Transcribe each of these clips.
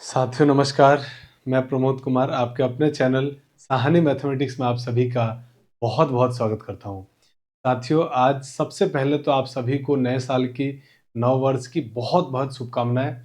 साथियों नमस्कार, मैं प्रमोद कुमार आपके अपने चैनल साहनी मैथमेटिक्स में आप सभी का बहुत-बहुत स्वागत करता हूँ। साथियों आज सबसे पहले तो आप सभी को नए साल की नव वर्ष की बहुत-बहुत शुभकामनाएँ।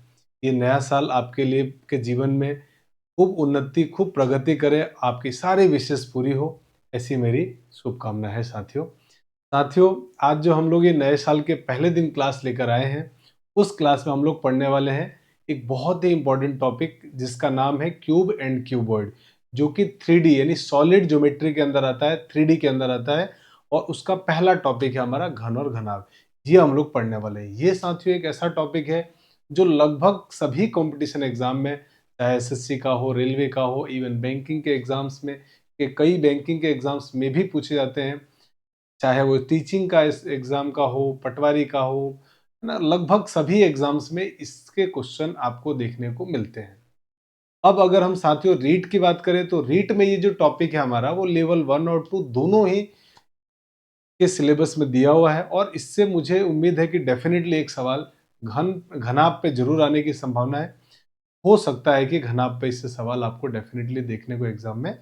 ये नया साल आपके लिए के जीवन में खूब उन्नति, खूब प्रगति करे, आपकी सारी विशेष पूरी हो, ऐसी मेरी शुभकामना है साथियों। साथियों आज जो हम लोग ये नए साल के पहले दिन क्लास लेकर आए हैं, उस क्लास में हम लोग पढ़ने वाले हैं एक बहुत ही इंपॉर्टेंट टॉपिक जिसका नाम है क्यूब एंड क्यूबॉइड, जो कि 3D यानी सॉलिड ज्योमेट्री के अंदर आता है, 3D के अंदर आता है। और उसका पहला टॉपिक है हमारा घन और घनाभ। ये हम लोग पढ़ने वाले हैं। ये साथियों एक ऐसा टॉपिक है जो लगभग सभी कंपटीशन एग्जाम में, चाहे एसएससी का हो, रेलवे का हो, इवन बैंकिंग के एग्जाम्स में, के कई बैंकिंग के एग्जाम्स में भी पूछे जाते हैं। चाहे वो टीचिंग का इस एग्जाम का हो, पटवारी का हो, है ना, लगभग सभी एग्जाम्स में इसके क्वेश्चन आपको देखने को मिलते हैं। अब अगर हम साथियों रीट की बात करें तो रीट में ये जो टॉपिक है हमारा वो लेवल 1 और 2 दोनों ही के सिलेबस में दिया हुआ है, और इससे मुझे उम्मीद है कि डेफिनेटली एक सवाल घनाभ पे जरूर आने की संभावना है। हो सकता है कि घनाभ पे इससे सवाल आपको डेफिनेटली देखने को एग्जाम में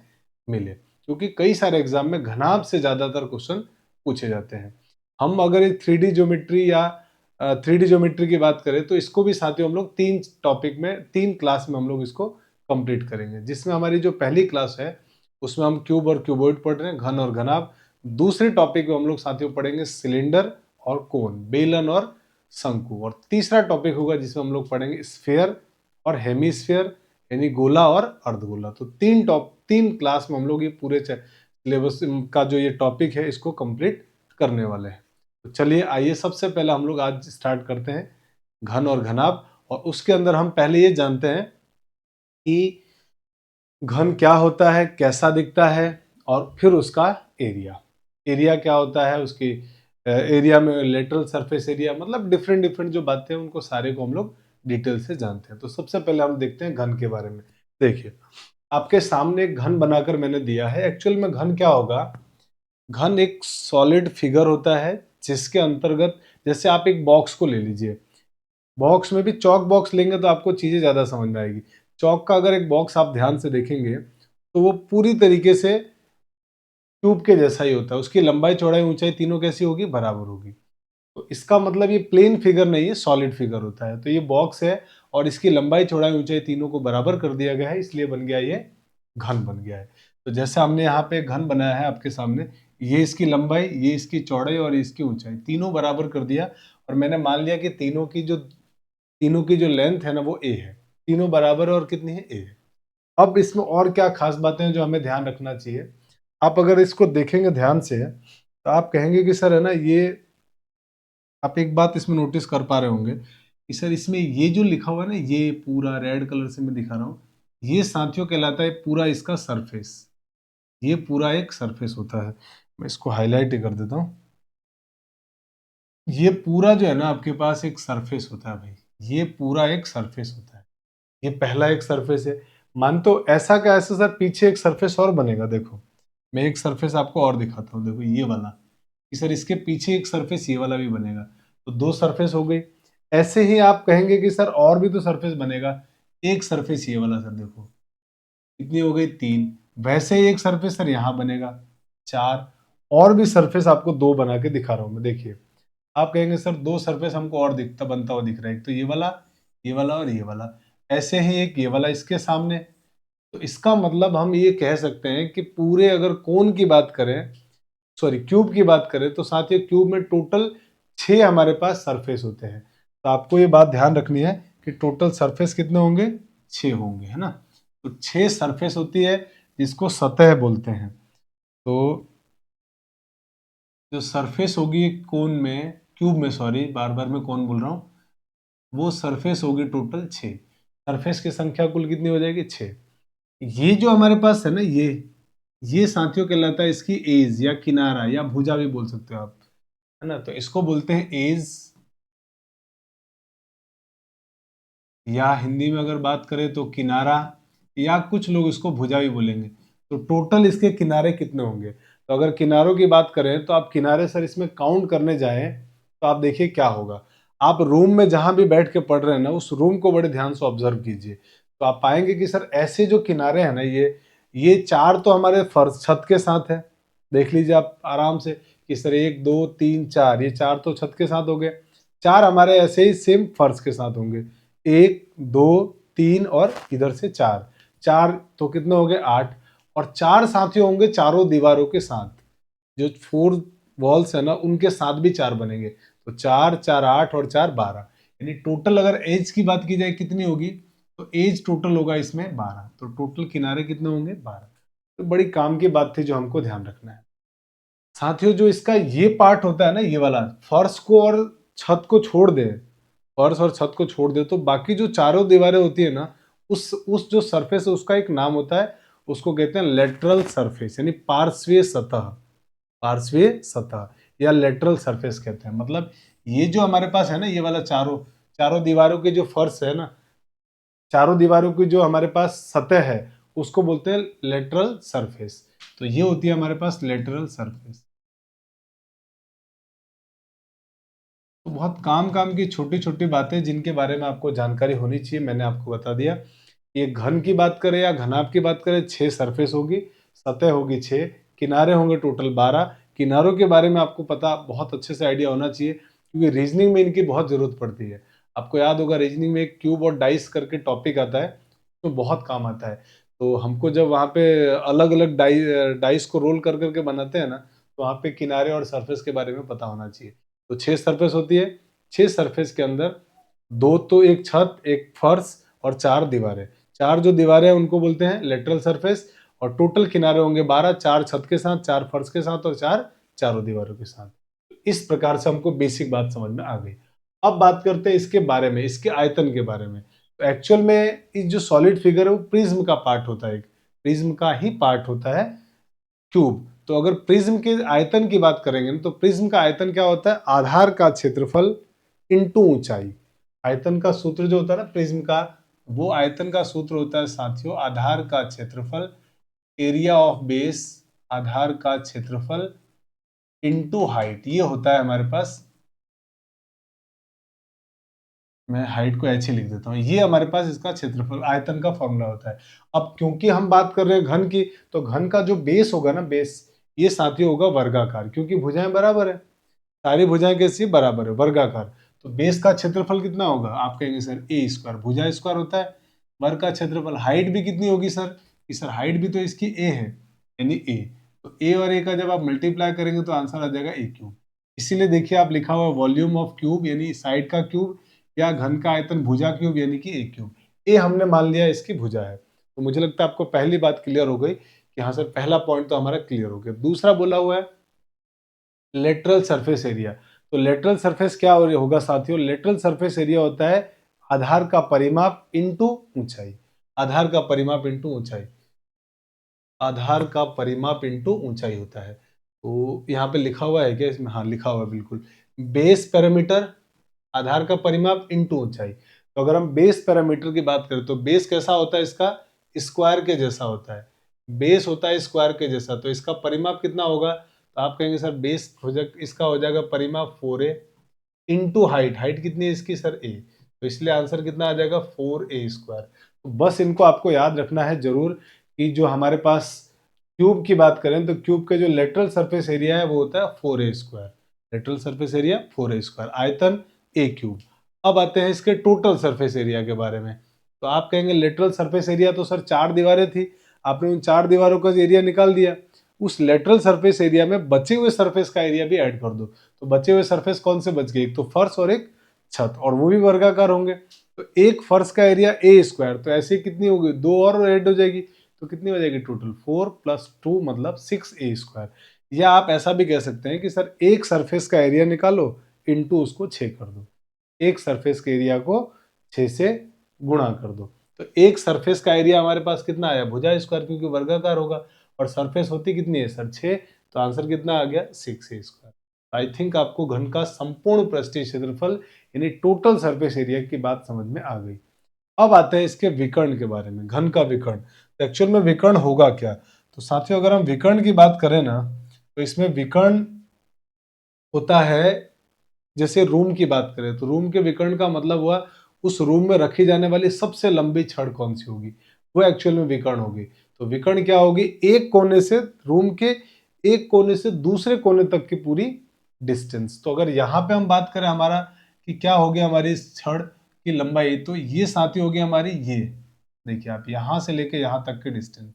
मिले, क्योंकि कई सारे एग्जाम में घनाभ से ज्यादातर क्वेश्चन पूछे जाते हैं। हम अगर ये 3D ज्योमेट्री या 3D ज्योमेट्री की बात करें तो इसको भी साथियों हम लोग 3 टॉपिक में 3 क्लास में हम लोग इसको कंप्लीट करेंगे, जिसमें हमारी जो पहली क्लास है उसमें हम क्यूब और क्यूबॉइड पढ़ रहे हैं, घन और घनाभ। दूसरे टॉपिक में हम लोग साथियों पढ़ेंगे सिलेंडर और कोन, बेलन और शंकु। और तीसरा टॉपिक होगा जिसमें हम लोग पढ़ेंगे स्फीयर और हेमिस्फीयर यानी गोला और अर्धगोला। तो 3 क्लास में हम लोग ये पूरे सिलेबस का जो ये टॉपिक है इसको कंप्लीट करने वाले हैं। तो चलिए आइए सबसे पहले हम लोग आज स्टार्ट करते हैं घन और घनाभ। और उसके अंदर हम पहले ये जानते हैं कि घन क्या होता है, कैसा दिखता है, और फिर उसका एरिया। एरिया क्या होता है, उसकी एरिया में लेटरल सरफेस एरिया, मतलब डिफरेंट डिफरेंट जो बातें हैं उनको सारे को हम लोग डिटेल से जानते हैं। तो सबसे पहले हम देखते हैं घन के बारे में। देखिए आपके सामने एक घन बनाकर मैंने दिया है। एक्चुअल में घन क्या होगा, घन एक सॉलिड फिगर होता है जिसके अंतर्गत, जैसे आप एक बॉक्स को ले लीजिए, बॉक्स में भी चौक बॉक्स लेंगे तो आपको चीजें ज्यादा समझ में आएगी। चौक का अगर एक बॉक्स आप ध्यान से देखेंगे तो वो पूरी तरीके से ट्यूब के जैसा ही होता है। उसकी लंबाई चौड़ाई ऊंचाई तीनों कैसी होगी, बराबर होगी। तो इसका मतलब ये प्लेन फिगर नहीं है, सॉलिड फिगर होता है। तो ये बॉक्स है और इसकी लंबाई चौड़ाई ऊंचाई तीनों को बराबर कर दिया गया है, इसलिए बन गया ये घन बन गया है। तो जैसे हमने यहाँ पे घन बनाया है आपके सामने, ये इसकी लंबाई, ये इसकी चौड़ाई और इसकी ऊंचाई तीनों बराबर कर दिया। और मैंने मान लिया कि तीनों की जो लेंथ है ना वो ए है। तीनों बराबर है और कितनी है, ए है। अब इसमें और क्या खास बातें हैं जो हमें ध्यान रखना चाहिए। आप अगर इसको देखेंगे ध्यान से तो आप कहेंगे कि सर है ना, ये आप एक बात इसमें नोटिस कर पा रहे होंगे कि सर इसमें ये जो लिखा हुआ है ना, ये पूरा रेड कलर से मैं दिखा रहा हूँ, ये साथियों कहलाता है पूरा इसका सरफेस। ये पूरा एक सरफेस होता है। मैं इसको हाईलाइट ही कर देता हूँ। ये पूरा जो है ना आपके पास एक सरफेस होता है भाई, ये पूरा एक सरफेस होता है। ये पहला एक सरफेस है। मान तो ऐसा का ऐसा सर पीछे एक सरफेस और बनेगा। देखो मैं एक सरफेस आपको और दिखाता हूँ, देखो ये वाला, कि सर इसके पीछे एक सरफेस ये वाला भी बनेगा। तो 2 सरफेस हो गई। ऐसे ही आप कहेंगे कि सर और भी तो सरफेस बनेगा। एक सरफेस ये वाला सर देखो, कितनी हो गई, 3। वैसे ही एक सरफेस सर यहाँ बनेगा, 4। और भी सरफेस आपको 2 बना के दिखा रहा हूँ मैं। देखिए आप कहेंगे सर 2 सरफेस हमको और दिखता बनता हुआ दिख रहा है, एक तो ये वाला और ये वाला। ऐसे ही एक ये वाला इसके सामने। तो इसका मतलब हम ये कह सकते हैं कि पूरे अगर कोन की बात करें, सॉरी क्यूब की बात करें, तो साथ ही क्यूब में टोटल 6 हमारे पास सरफेस होते हैं। तो आपको ये बात ध्यान रखनी है कि टोटल सरफेस कितने होंगे, 6 होंगे, है ना। तो 6 सरफेस होती है जिसको सतह बोलते हैं। तो जो सरफेस होगी एक कोन में, क्यूब में, सॉरी बार बार मैं कौन बोल रहा हूँ, वो सरफेस होगी टोटल 6। सरफेस की संख्या कुल कितनी हो जाएगी, 6। ये जो हमारे पास है ना, ये साथियों कहलाता है इसकी एज या किनारा या भुजा भी बोल सकते हो आप, है ना। तो इसको बोलते हैं एज, या हिंदी में अगर बात करें तो किनारा, या कुछ लोग इसको भुजा भी बोलेंगे। तो टोटल इसके किनारे कितने होंगे। तो अगर किनारों की बात करें तो आप किनारे सर इसमें काउंट करने जाएं तो आप देखिए क्या होगा। आप रूम में जहां भी बैठ के पढ़ रहे हैं ना, उस रूम को बड़े ध्यान से ऑब्जर्व कीजिए। तो आप पाएंगे कि सर ऐसे जो किनारे हैं ना, ये चार तो हमारे फर्श छत के साथ है। देख लीजिए आप आराम से कि सर 1 2 3 4, ये चार तो छत के साथ हो गए, चार हमारे ऐसे ही सेम फर्श के साथ होंगे। 1 2 3 और इधर से चार, चार तो कितने हो गए 8, और चार साथी होंगे चारों दीवारों के साथ, जो 4 वॉल्स है ना उनके साथ भी चार बनेंगे। तो चार चार 8 और चार 12, यानी टोटल अगर एज की बात की जाए कितनी होगी, तो एज टोटल होगा इसमें 12, तो टोटल किनारे कितने होंगे 12। तो बड़ी काम की बात थी जो हमको ध्यान रखना है। साथियों जो इसका ये पार्ट होता है ना, ये वाला फर्श को और छत को छोड़ दे, फर्श और छत को छोड़ दे, तो बाकी जो चारों दीवारें होती है ना, उस जो सरफेस है उसका एक नाम होता है, उसको कहते हैं लेटरल सरफेस, यानी पार्श्वीय सतह। पार्श्वीय सतह या लेटरल सरफेस कहते हैं। मतलब ये जो हमारे पास है ना, ये वाला चारों चारों दीवारों के जो फर्श है ना, चारों दीवारों की जो हमारे पास सतह है उसको बोलते हैं लेटरल सरफेस। तो ये होती है हमारे पास लेटरल सरफेस। तो बहुत काम काम की छोटी छोटी बातें जिनके बारे में आपको जानकारी होनी चाहिए, मैंने आपको बता दिया। ये घन की बात करें या घनाभ की बात करें, 6 सरफेस होगी, सतह होगी 6, किनारे होंगे टोटल 12। किनारों के बारे में आपको पता बहुत अच्छे से आइडिया होना चाहिए, क्योंकि रीजनिंग में इनकी बहुत जरूरत पड़ती है। आपको याद होगा रीजनिंग में एक क्यूब और डाइस करके टॉपिक आता है, तो बहुत काम आता है। तो हमको जब वहाँ पे अलग अलग डाइस को रोल कर करके बनाते हैं ना, तो वहाँ पे किनारे और सरफेस के बारे में पता होना चाहिए। तो 6 सरफेस होती है, 6 सरफेस के अंदर दो तो एक छत, एक फर्श और चार दीवारें। चार जो दीवारें हैं उनको बोलते हैं लेटरल सरफेस, और टोटल किनारे होंगे 12, चार छत के साथ, चार फर्श के साथ और चार चारों दीवारों के साथ। इस प्रकार से हमको बेसिक बात समझ में आ गई। अब बात करते हैं इसके बारे में, इसके आयतन के बारे में। तो एक्चुअल में इस जो सॉलिड फिगर है वो प्रिज्म का पार्ट होता है, एक प्रिज्म का ही पार्ट होता है क्यूब। तो अगर प्रिज्म के आयतन की बात करेंगे ना, तो प्रिज्म का आयतन क्या होता है, आधार का क्षेत्रफल इंटू ऊंचाई। आयतन का सूत्र जो होता है ना प्रिज्म का, वो आयतन का सूत्र होता है साथियों आधार का क्षेत्रफल, एरिया ऑफ बेस, आधार का क्षेत्रफल इंटू हाइट। ये होता है हमारे पास, मैं हाइट को ऐसे लिख देता हूँ, ये हमारे पास इसका क्षेत्रफल आयतन का फॉर्मूला होता है। अब क्योंकि हम बात कर रहे हैं घन की, तो घन का जो बेस होगा ना, बेस, ये साथियों होगा वर्गाकार, क्योंकि भुजाएं बराबर है, सारी भुजाएं कैसी बराबर है, वर्गाकार। तो बेस का क्षेत्रफल कितना होगा, आप कहेंगे सर ए स्क्वायर, भुजा स्क्वायर होता है, वर्ग का क्षेत्रफल। हाइट भी कितनी होगी सर, कि सर हाइट भी तो इसकी ए है, यानी ए। तो ए और ए का जब आप मल्टीप्लाई करेंगे तो आंसर आ जाएगा ए क्यूब। इसीलिए देखिए आप लिखा हुआ वॉल्यूम ऑफ क्यूब, यानी साइड का क्यूब, या घन का आयतन भुजा क्यूब, यानी कि ए क्यूब। ए हमने मान लिया इसकी भुजा है। तो मुझे लगता है आपको पहली बात क्लियर हो गई कि हाँ सर पहला पॉइंट तो हमारा क्लियर हो गया। दूसरा बोला हुआ है लेटरल सरफेस एरिया। तो लेटरल सरफेस क्या होगा साथियों, लेटरल सरफेस एरिया होता है आधार का परिमाप इंटू ऊंचाई। आधार का परिमाप इंटू ऊंचाई, आधार का परिमाप इंटू ऊंचाई होता है। तो यहाँ पे लिखा हुआ है क्या इसमें, हाँ लिखा हुआ है बिल्कुल, बेस पैरामीटर, आधार का परिमाप इंटू ऊंचाई। तो अगर हम बेस पैरामीटर की बात करें तो बेस कैसा होता है इसका, स्क्वायर के जैसा होता है, बेस होता है स्क्वायर के जैसा। तो इसका परिमाप कितना होगा, तो आप कहेंगे सर बेस हो जाएगा, इसका हो जाएगा परिमाप 4a इंटू हाइट, हाइट कितनी है इसकी सर a, तो इसलिए आंसर कितना आ जाएगा 4a स्क्वायर। तो बस इनको आपको याद रखना है जरूर कि जो हमारे पास क्यूब की बात करें तो क्यूब के जो लेटरल सरफेस एरिया है वो होता है 4a square, lateral surface area 4a square, आयतन a क्यूब। अब आते हैं इसके टोटल सरफेस एरिया के बारे में। तो आप कहेंगे लेटरल सरफेस एरिया तो सर चार दीवारें थी, आपने उन चार दीवारों का एरिया निकाल दिया, उस लेटरल सरफेस एरिया में बचे हुए सरफेस का एरिया भी ऐड कर दो। तो बचे हुए सरफेस कौन से बच गए, एक तो फर्श और एक छत, और वो भी वर्गाकार होंगे। तो एक फर्श का एरिया ए स्क्वायर, तो ऐसे कितनी होगी, दो और ऐड हो जाएगी, तो कितनी हो जाएगी टोटल 4 + 2 मतलब 6a स्क्वायर। या आप ऐसा भी कह सकते हैं कि सर एक सरफेस का एरिया निकालो इंटू उसको 6 कर दो, एक सरफेस के एरिया को 6 से गुणा कर दो। तो एक सरफेस का एरिया हमारे पास कितना आया, भुजा स्क्वायर, क्योंकि वर्गाकार होगा, और सरफेस होती कितनी है सर 6, तो आंसर कितना आ गया 6a स्क्वायर। आई थिंक आपको घन का संपूर्ण पृष्ठीय क्षेत्रफल यानी टोटल सरफेस एरिया की बात समझ में आ गई। अब आते हैं इसके विकर्ण के बारे में, घन का विकर्ण। तो एक्चुअल में विकर्ण होगा क्या, तो साथियों अगर हम विकर्ण की बात करें ना, तो इसमें विकर्ण होता है, जैसे रूम की बात करें तो रूम के विकर्ण का मतलब हुआ उस रूम में रखी जाने वाली सबसे लंबी छड़ कौन सी होगी, वो एक्चुअल में विकर्ण होगी। तो विकर्ण क्या होगी, एक कोने से रूम के एक कोने से दूसरे कोने तक की पूरी डिस्टेंस। तो अगर यहाँ पे हम बात करें हमारा कि क्या हो गया हमारी इस छड़ की लंबाई, तो ये साथी होगी हमारी, ये देखिए आप यहाँ से लेके यहाँ तक की डिस्टेंस।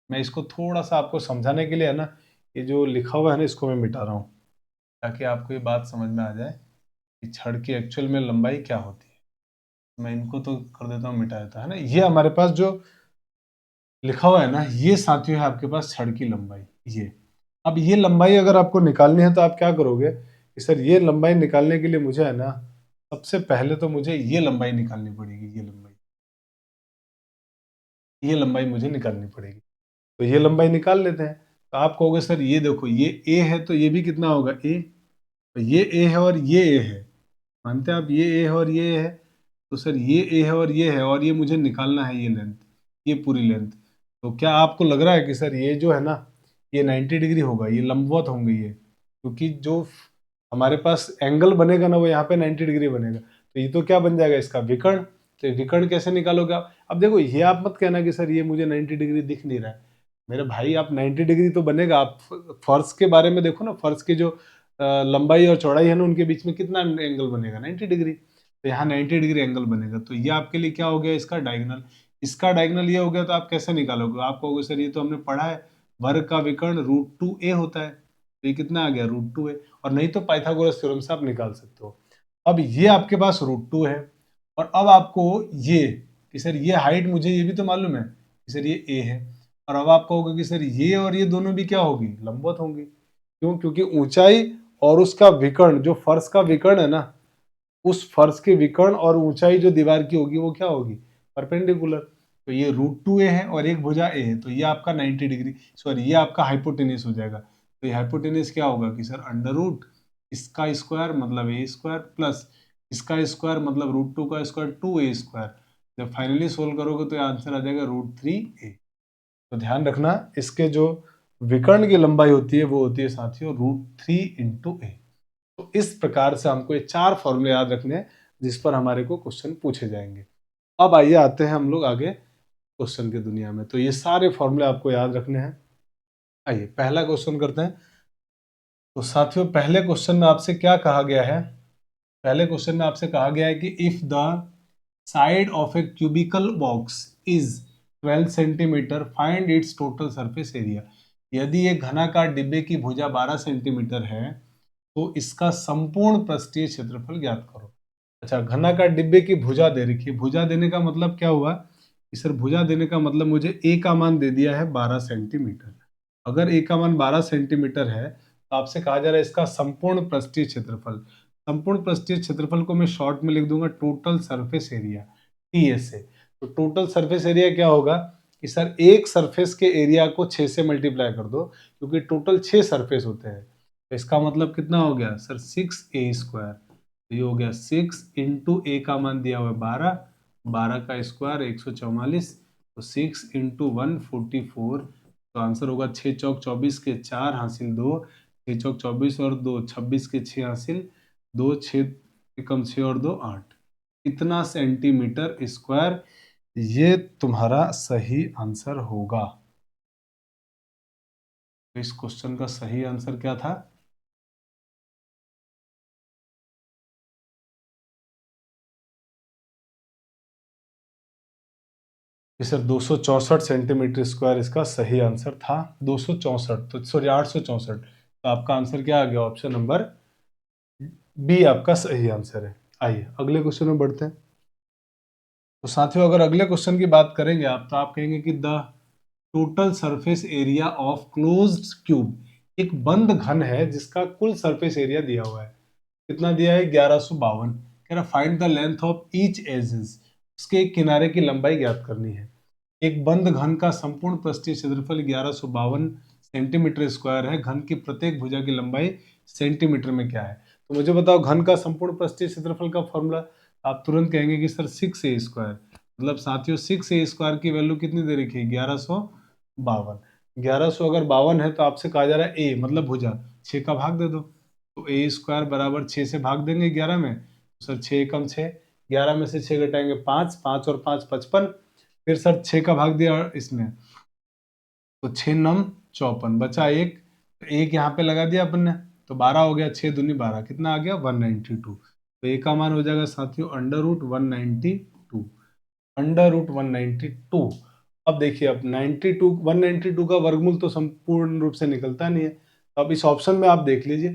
मैं इसको थोड़ा सा आपको समझाने के लिए है ना, ये जो लिखा हुआ है ना इसको मैं मिटा रहा हूँ, ताकि आपको ये बात समझ में आ जाए कि छड़ की एक्चुअल में लंबाई क्या होती है। मैं इनको तो कर देता हूँ, मिटा देता है ना। ये हमारे पास जो लिखा हुआ है ना, ये साथियों है आपके पास छड़ की लंबाई, ये। अब ये लंबाई अगर आपको निकालनी है तो आप क्या करोगे कि सर ये लंबाई निकालने के लिए मुझे है ना, सबसे पहले तो मुझे ये लंबाई निकालनी पड़ेगी, ये लंबाई मुझे निकालनी पड़ेगी। तो ये लंबाई निकाल लेते हैं। तो आप कहोगे सर ये देखो ये ए है, तो ये भी कितना होगा, ए। तो ये ए है और ये ए है, मानते हैं आप, ये ए है और ये ए है। तो सर ये ए है और ये है, और ये मुझे निकालना है ये लेंथ, ये पूरी लेंथ। तो क्या आपको लग रहा है कि सर ये जो है ना, ये 90 डिग्री होगा, ये लंबवत होंगे ये, क्योंकि जो हमारे पास एंगल बनेगा ना वो यहाँ पे 90 डिग्री बनेगा। तो ये तो क्या बन जाएगा, इसका विकर्ण। तो ये विकर्ण कैसे निकालोगे आप? अब देखो ये आप मत कहना कि सर ये मुझे 90 डिग्री दिख नहीं रहा है। मेरे भाई आप 90 डिग्री तो बनेगा। आप फर्श के बारे में देखो ना, फर्श की जो लंबाई और चौड़ाई है ना, उनके बीच में कितना एंगल बनेगा, 90 डिग्री। तो यहाँ 90 डिग्री एंगल बनेगा। तो ये आपके लिए क्या हो गया, इसका डायगोनल। इसका डायगोनल ये हो गया। तो आप कैसे निकालोगे? आप कहोगे सर ये तो हमने पढ़ा है, वर्ग का विकर्ण √2a होता है। तो ये कितना आ गया, √2a। और नहीं तो पाइथागोरस थ्योरम से आप निकाल सकते हो। अब ये आपके पास √2 है, और अब आपको ये कि सर ये हाइट मुझे ये भी तो मालूम है कि सर ये a है। और अब आप कहोगे कि सर ये और ये दोनों भी क्या होगी, लंबवत होंगी। क्यों? क्योंकि ऊंचाई और उसका विकर्ण, जो फर्श का विकर्ण है ना, उस फर्श के विकर्ण और ऊंचाई जो दीवार की होगी वो क्या होगी, परपेंडिकुलर। तो ये √2a है और एक भुजा a है, तो ये आपका 90 डिग्री, सॉरी ये आपका हाइपोटेनिस हो जाएगा। तो ये हाइपोटेनिस क्या होगा कि सर अंडर रूट इसका स्क्वायर मतलब a स्क्वायर प्लस इसका स्क्वायर मतलब √2 का स्क्वायर 2a स्क्वायर। जब फाइनली सोल्व करोगे तो ये आंसर आ जाएगा √3a। तो ध्यान रखना, इसके जो विकर्ण की लंबाई होती है वो होती है साथियों √3 × a। तो इस प्रकार से हमको ये 4 फॉर्मूले याद रखने हैं जिस पर हमारे को क्वेश्चन पूछे जाएंगे। अब आइए आते हैं हम लोग आगे क्वेश्चन की दुनिया में। तो ये सारे फॉर्मूले आपको याद रखने हैं। आइए पहला क्वेश्चन करते हैं। तो साथियों पहले क्वेश्चन में आपसे क्या कहा गया है? पहले क्वेश्चन में आपसे कहा गया है कि if the side of A cubical box is 12 centimetre find its total surface area. यदि एक घनाकार डिब्बे की भुजा 12 सेंटीमीटर है तो इसका संपूर्ण पृष्ठीय क्षेत्रफल ज्ञात करो। अच्छा, घनाकार डिब्बे की भुजा दे रखी है। भुजा देने का मतलब क्या हुआ कि सर भुजा देने का मतलब मुझे ए का मान दे दिया है 12 सेंटीमीटर। अगर ए का मान 12 सेंटीमीटर है तो आपसे कहा जा रहा है इसका संपूर्ण पृष्ठीय क्षेत्रफल। संपूर्ण पृष्ठीय क्षेत्रफल को मैं शॉर्ट में लिख दूंगा टोटल सरफेस एरिया, TSA। तो टोटल सरफेस एरिया क्या होगा कि सर एक सरफेस के एरिया को 6 से मल्टीप्लाई कर दो, क्योंकि टोटल 6 सरफेस होते हैं। तो इसका मतलब कितना हो गया सर, 6a स्क्वायर। तो ये हो गया 6 × a का मान दिया हुआ है 12, 12 का स्क्वायर 144, तो 6 × 1 44। तो आंसर होगा 6 चौक 24 के 4 हासिल 2, 6 चौक 24 और 2 26 के 6 हासिल 2, 6 एकम 6 और 2 8। इतना सेंटीमीटर स्क्वायर ये तुम्हारा सही आंसर होगा। तो इस क्वेश्चन का सही आंसर क्या था? कि सर 264 सेंटीमीटर स्क्वायर इसका सही आंसर था। 264, तो सॉरी 864। तो आपका आंसर क्या आ गया? ऑप्शन नंबर बी आपका सही आंसर है। आइए अगले क्वेश्चन में बढ़ते हैं। तो साथियों अगर अगले क्वेश्चन की बात करेंगे आप, तो आप कहेंगे कि the total surface area of closed cube, एक बंद घन है जिसका कुल सरफेस एरिया दिया हुआ है। कितना दिया है? 1152। कह रहा find the length of each edges, उसके एक किनारे की लंबाई ज्ञात करनी है। एक बंद घन का संपूर्ण पृष्ठीय क्षेत्रफल 1152 सेंटीमीटर स्क्वायर है। घन की प्रत्येक भुजा की लंबाई सेंटीमीटर में क्या है? तो मुझे बताओ घन का संपूर्ण पृष्ठीय क्षेत्रफल का फॉर्मूला। आप तुरंत कहेंगे कि सर 6a स्क्वायर। मतलब साथियों 6a स्क्वायर की वैल्यू कितनी दे रखी है? 1152। 1100 अगर 52 है तो आपसे कहा जा रहा है ए मतलब भुजा, 6 का भाग दे दो। तो a स्क्वायर बराबर 6 से भाग देंगे 11 में, तो सर 6 एकम 6, 11 में से 6 घटाएंगे 5, 5 और 5 55, फिर सर 6 का भाग दिया इसमें, तो 6 नम 54, बचा एक, तो एक यहाँ पे लगा दिया अपन ने, तो 12 हो गया, 6 दूनी 12, कितना आ गया 192। तो ए का मान हो जाएगा साथियों √192, √192। अब देखिए, अब 192 का वर्गमूल तो संपूर्ण रूप से निकलता नहीं है, तो अब इस ऑप्शन में आप देख लीजिए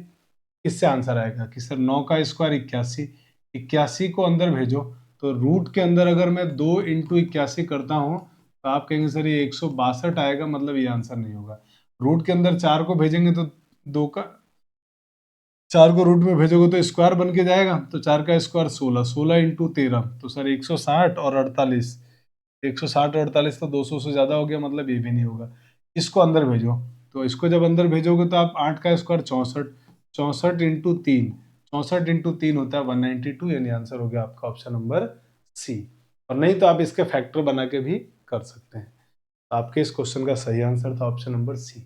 किससे आंसर आएगा कि सर 9 का स्क्वायर 81, 81 को अंदर भेजो, तो रूट के अंदर अगर मैं 2 इंटू 81 करता हूँ तो आप कहेंगे सर ये 162 आएगा, मतलब ये आंसर नहीं होगा। रूट के अंदर 4 को भेजेंगे तो 2 का 4 को रूट में भेजोगे तो स्क्वायर बन के जाएगा, तो 4 का स्क्वायर 16, 16 इंटू 13, तो सर 160 और 48, 160 और 48 तो 200 से ज्यादा हो गया, मतलब ये भी नहीं होगा। इसको अंदर भेजो, तो इसको जब अंदर भेजोगे तो आप 8 का स्क्वायर 64, 64 इंटू 3, 64 इंटू 3 होता है 192, यानी आंसर हो गया आपका ऑप्शन नंबर सी। और नहीं तो आप इसके फैक्टर बना के भी कर सकते हैं। तो आपके इस क्वेश्चन का सही आंसर था ऑप्शन नंबर सी।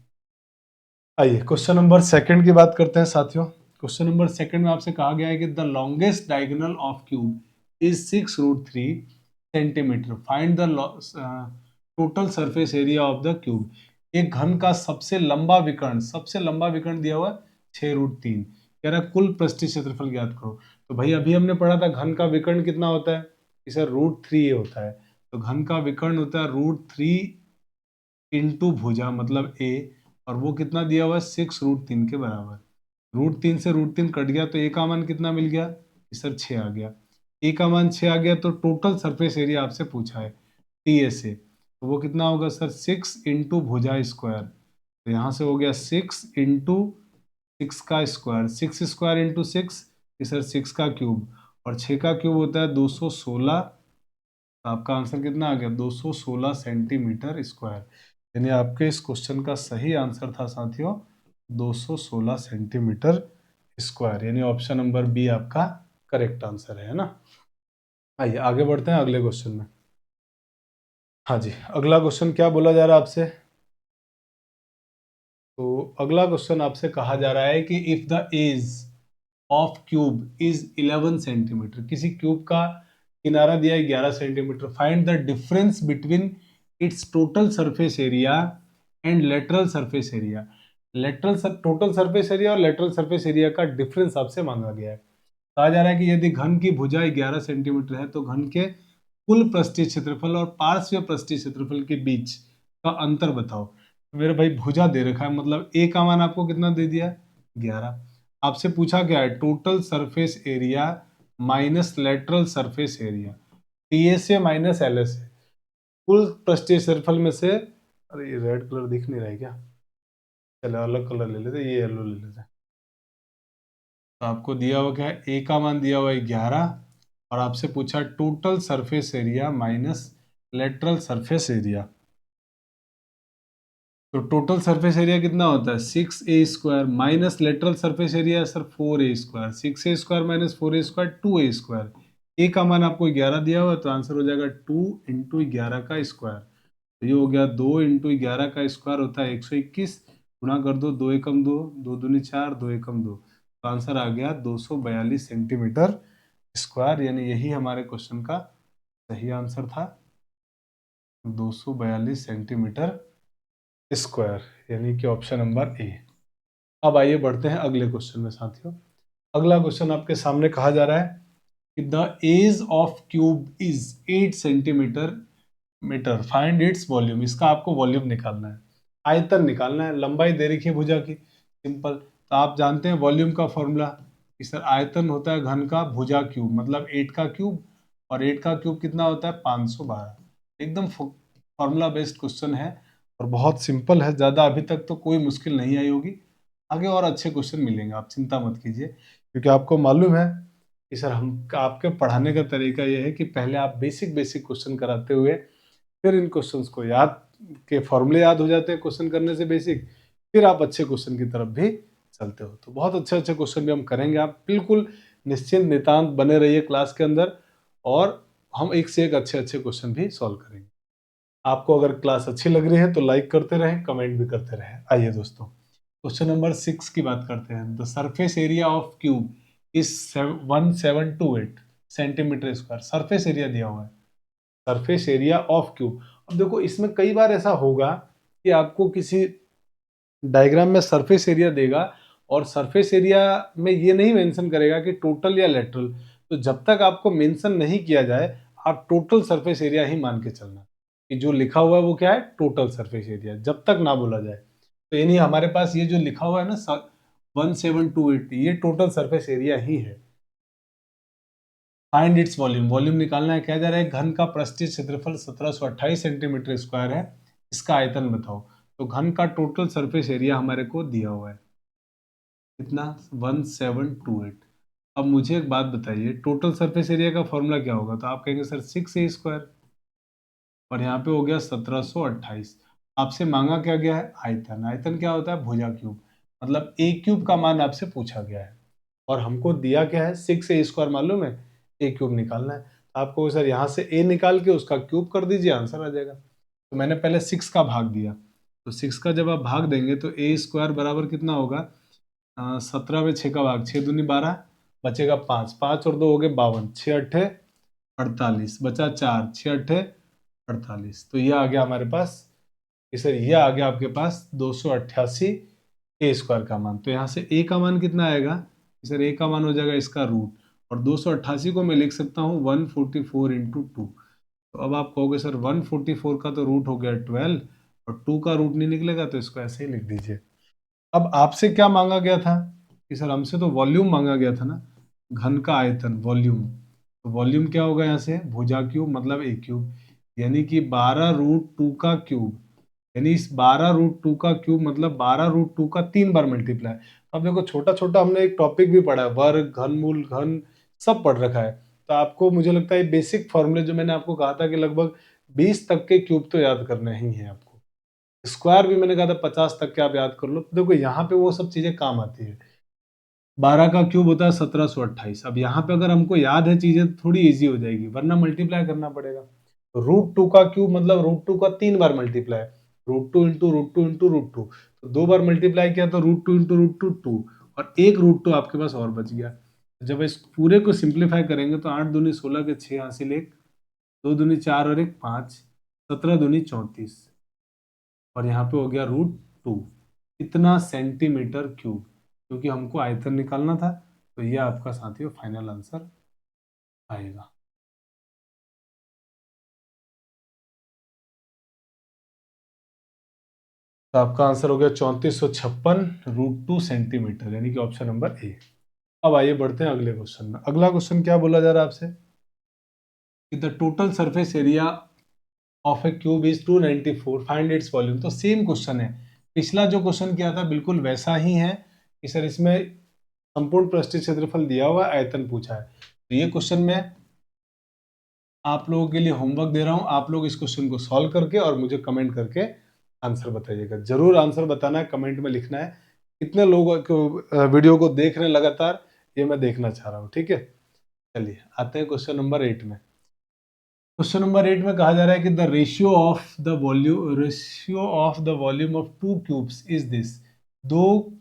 आइए क्वेश्चन नंबर सेकंड की बात करते हैं साथियों। क्वेश्चन नंबर सेकंड में आपसे कहा गया है कि the longest diagonal of cube is 6√3 centimetre, find the total surface area of the cube. एक घन का सबसे लंबा विकर्ण, सबसे लंबा विकर्ण दिया हुआ 6√3, कह रहा है कुल पृष्ठीय क्षेत्रफल ज्ञात करो। तो भाई अभी हमने पढ़ा था घन का विकर्ण कितना होता है, इसे √3 होता है, तो घन का विकर्ण होता है √3 इंटू भुजा मतलब ए, और वो कितना दिया हुआ है 6√3 के बराबर। √3 से √3 कट गया तो ए का मान कितना मिल गया, सर 6 आ गया। ए का मान 6 आ गया, तो टोटल सरफेस एरिया आपसे पूछा है टी ए से, तो वो कितना होगा सर 6 इंटू भुजा स्क्वायर, तो यहाँ से हो गया 6 इंटू 6 का स्क्वायर, 6 स्क्वायर इंटू 6, सर 6 का क्यूब, और 6 का क्यूब होता है 216, तो आपका आंसर कितना आ गया 216 सेंटीमीटर स्क्वायर। यानी आपके इस क्वेश्चन का सही आंसर था साथियों 216 सेंटीमीटर स्क्वायर, यानी ऑप्शन नंबर बी आपका करेक्ट आंसर है ना। आइए आगे बढ़ते हैं अगले क्वेश्चन में। हाँ जी, अगला क्वेश्चन क्या बोला जा रहा है आपसे, तो अगला क्वेश्चन आपसे कहा जा रहा है कि if the edge of cube is 11 centimetre, किसी क्यूब का किनारा दिया है 11 centimetre, find the difference between its total surface area and lateral surface area. Total surface area और लेटरल सरफेस एरिया का डिफरेंस आपसे मांगा गया है। कहा जा रहा है कि यदि घन की भुजा 11 सेंटीमीटर है तो घन के कुल पृष्ठीय क्षेत्रफल और पार्श्व पृष्ठीय क्षेत्रफल के बीच का अंतर बताओ। मेरे भाई भुजा दे रखा है, मतलब ए का मान आपको कितना दे दिया 11, आपसे पूछा क्या है total surface area minus lateral surface area, T A से माइनस एल ए से, कुल पृष्ठीय क्षेत्रफल में से, अरे ये रेड कलर दिख नहीं रहा है क्या, चलो अलग कलर ले लेते, ये येलो ले लेते। तो आपको दिया हुआ क्या है, ए का मान दिया हुआ है 11, और आपसे पूछा total surface area minus lateral surface area. तो टोटल सरफेस एरिया कितना होता है 6a² minus lateral surface area sir 4a², 6a² minus 4a² 2a²। ए का मान आपको 11 दिया हुआ, तो आंसर हो जाएगा 2 इंटू 11 का स्क्वायर, तो ये हो गया 2 इंटू 11 का स्क्वायर होता है 121, गुणा कर दो, 2 एकम 2, 2 दूनी 4, 2 एकम 2, तो आंसर आ गया 242 सेंटीमीटर स्क्वायर, यानी यही हमारे क्वेश्चन का सही आंसर था 242 सेंटीमीटर स्क्वायर, यानी कि ऑप्शन नंबर ए। अब आइए बढ़ते हैं अगले क्वेश्चन में साथियों। अगला क्वेश्चन आपके सामने कहा जा रहा है कि the edge of cube is 8 centimetre metre, find its volume. इसका आपको वॉल्यूम निकालना है, आयतन निकालना है, लंबाई दे रखी है भुजा की, सिंपल। तो आप जानते हैं वॉल्यूम का फॉर्मूला कि सर आयतन होता है घन का भुजा क्यूब, मतलब 8 का क्यूब, और 8 का क्यूब कितना होता है 512। एकदम फॉर्मूला बेस्ड क्वेश्चन है और बहुत सिंपल है, ज़्यादा अभी तक तो कोई मुश्किल नहीं आई होगी, आगे और अच्छे क्वेश्चन मिलेंगे, आप चिंता मत कीजिए, क्योंकि आपको मालूम है कि सर हम आपके पढ़ाने का तरीका यह है कि पहले आप बेसिक बेसिक क्वेश्चन कराते हुए फिर इन क्वेश्चंस को याद के फॉर्मूले याद हो जाते हैं क्वेश्चन करने से बेसिक, फिर आप अच्छे क्वेश्चन की तरफ भी चलते हो। तो बहुत अच्छे अच्छे क्वेश्चन भी हम करेंगे, आप बिल्कुल निश्चिंत नितांत बने रहिए क्लास के अंदर, और हम एक से एक अच्छे अच्छे क्वेश्चन भी सॉल्व करेंगे। आपको अगर क्लास अच्छी लग रही है तो लाइक करते रहें, कमेंट भी करते रहें। आइए दोस्तों क्वेश्चन नंबर 6 की बात करते हैं। The surface area of cube is 1728, centimetre square surface area दिया हुआ है, सरफेस एरिया ऑफ क्यूब। अब देखो इसमें कई बार ऐसा होगा कि आपको किसी डायग्राम में सरफेस एरिया देगा और सरफेस एरिया में ये नहीं मेंशन करेगा कि टोटल या लेटरल, तो जब तक आपको मेंशन नहीं किया जाए आप टोटल सरफेस एरिया ही मान के चलना कि जो लिखा हुआ है वो क्या है, टोटल सरफेस एरिया, जब तक ना बोला जाए। तो यानी हमारे पास ये जो लिखा हुआ है ना 1728, ये टोटल सरफेस एरिया ही है। फाइंड इट्स वॉल्यूम, वॉल्यूम निकालना है। क्या जा रहा है, घन का पृष्ठीय क्षेत्रफल 1728 सेंटीमीटर स्क्वायर है, इसका आयतन बताओ। तो घन का टोटल सरफेस एरिया हमारे को दिया हुआ है कितना, 1728। अब मुझे एक बात बताइए, टोटल सरफेस एरिया का फॉर्मूला क्या होगा, तो आप कहेंगे सर 6a² और यहाँ पे हो गया 1728। आपसे मांगा क्या गया है, आयतन। आयतन क्या होता है, भुजा क्यूब, मतलब ए क्यूब का मान आपसे पूछा गया है और हमको दिया क्या है, 6a² मालूम है, ए क्यूब निकालना है। तो आपको सर यहाँ से ए निकाल के उसका क्यूब कर दीजिए, आंसर आ जाएगा। तो मैंने पहले 6 का भाग दिया, तो 6 का जब आप भाग देंगे तो a² बराबर कितना होगा, 17 में 6 का भाग, 6 दूनी 12, बचेगा 5, 5 और 2 हो गए 52, 6 अट्ठे 48, बचा 4, 6 अट्ठे 48। तो ये आ गया हमारे पास, सर ये आ गया आपके पास 288 a² का मान। तो यहाँ से a का मान कितना आएगा, सर a का मान हो जाएगा इसका रूट, और 288 को मैं लिख सकता हूँ 144 इंटू 2। तो अब आप कहोगे सर 144 का तो रूट हो गया 12 और 2 का रूट नहीं निकलेगा, तो इसको ऐसे ही लिख दीजिए। अब आपसे क्या मांगा गया था कि सर हमसे तो वॉल्यूम मांगा गया था ना, घन का आयतन वॉल्यूम। तो वॉल्यूम क्या होगा यहाँ से, भुजा क्यूब मतलब ए क्यूब, यानी कि 12√2 का क्यूब, यानी इस 12√2 का क्यूब मतलब 12√2 का 3 बार मल्टीप्लाई। अब देखो छोटा छोटा हमने एक टॉपिक भी पढ़ा है, वर्ग घनमूल घन सब पढ़ रखा है, तो आपको मुझे लगता है बेसिक फॉर्मूले जो मैंने आपको कहा था कि लगभग 20 तक के क्यूब तो याद करने ही है आपको। स्क्वायर भी मैंने कहा था 50 तक के आप याद कर लो। देखो यहाँ पे वो सब चीजें काम आती है। 12 का क्यूब होता है 1728। अब यहाँ पे अगर हमको याद है चीजें तो थोड़ी इजी हो जाएगी, वरना मल्टीप्लाई करना पड़ेगा। √2 का क्यूब मतलब √2 का 3 बार मल्टीप्लाई, √2 इंटू √2 इंटू √2, तो 2 बार मल्टीप्लाई किया तो √2 इंटू √2 2, और एक √2 आपके पास और बच गया। जब इस पूरे को सिंप्लीफाई करेंगे तो 8 दूनी 16 के 6 हासिल 1, 2 दूनी 4 और 1 5, 17 दूनी 34, और यहाँ पे हो गया √2, इतना सेंटीमीटर क्यूब, क्योंकि हमको आयतन निकालना था। तो ये आपका साथियों फाइनल आंसर आएगा। तो आपका आंसर हो गया 3456 √2 सेंटीमीटर, यानी कि ऑप्शन नंबर ए। अब आइए बढ़ते हैं अगले क्वेश्चन में। अगला क्वेश्चन क्या बोला जा रहा है आपसे कि the total surface area of A cube is 294, find its volume. तो सेम क्वेश्चन है, पिछला जो क्वेश्चन किया था बिल्कुल वैसा ही है कि सर इसमें संपूर्ण पृष्ठीय क्षेत्रफल दिया हुआ है, आयतन पूछा है। तो ये क्वेश्चन में आप लोगों के लिए होमवर्क दे रहा हूं, आप लोग इस क्वेश्चन को सॉल्व करके और मुझे कमेंट करके आंसर बताइएगा। जरूर आंसर बताना है, कमेंट में लिखना है कितने लोग वीडियो को देख रहे हैं लगातार, ये मैं देखना चाह रहा हूँ। ठीक है, चलिए आते हैं क्वेश्चन नंबर 8 में। क्वेश्चन नंबर 8 में कहा जा रहा है कि the ratio of the volume of to cubes is this. दो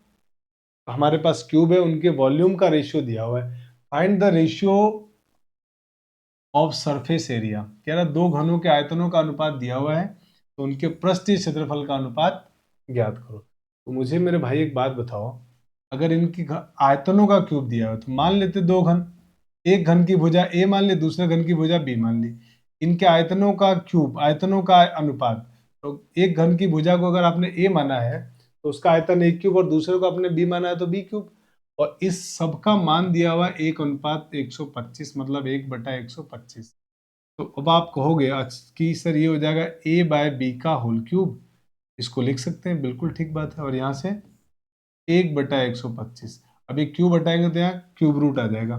हमारे पास क्यूब है, उनके वॉल्यूम का रेशियो दिया हुआ है। Find the ratio of surface area, कह रहा दो घनों के आयतनों का अनुपात दिया हुआ है, तो उनके पृष्ठीय क्षेत्रफल का अनुपात ज्ञात करो। तो मुझे मेरे भाई एक बात बताओ, अगर इनकी आयतनों का क्यूब दिया हो तो मान लेते दो घन, एक घन की भुजा ए मान ली, दूसरे घन की भुजा बी मान ली, इनके आयतनों का क्यूब, आयतनों का अनुपात। तो एक घन की भुजा को अगर आपने ए माना है तो उसका आयतन ए क्यूब, और दूसरे को आपने बी माना है तो बी क्यूब, और इस सब का मान दिया हुआ 1:125, मतलब 1/125। तो अब आप कहोगे कि सर ये हो जाएगा a/b का होल क्यूब, इसको लिख सकते हैं, बिल्कुल ठीक बात है। और यहाँ से 1/125, अब ये क्यूब हटाएंगे तो यहाँ क्यूब रूट आ जाएगा।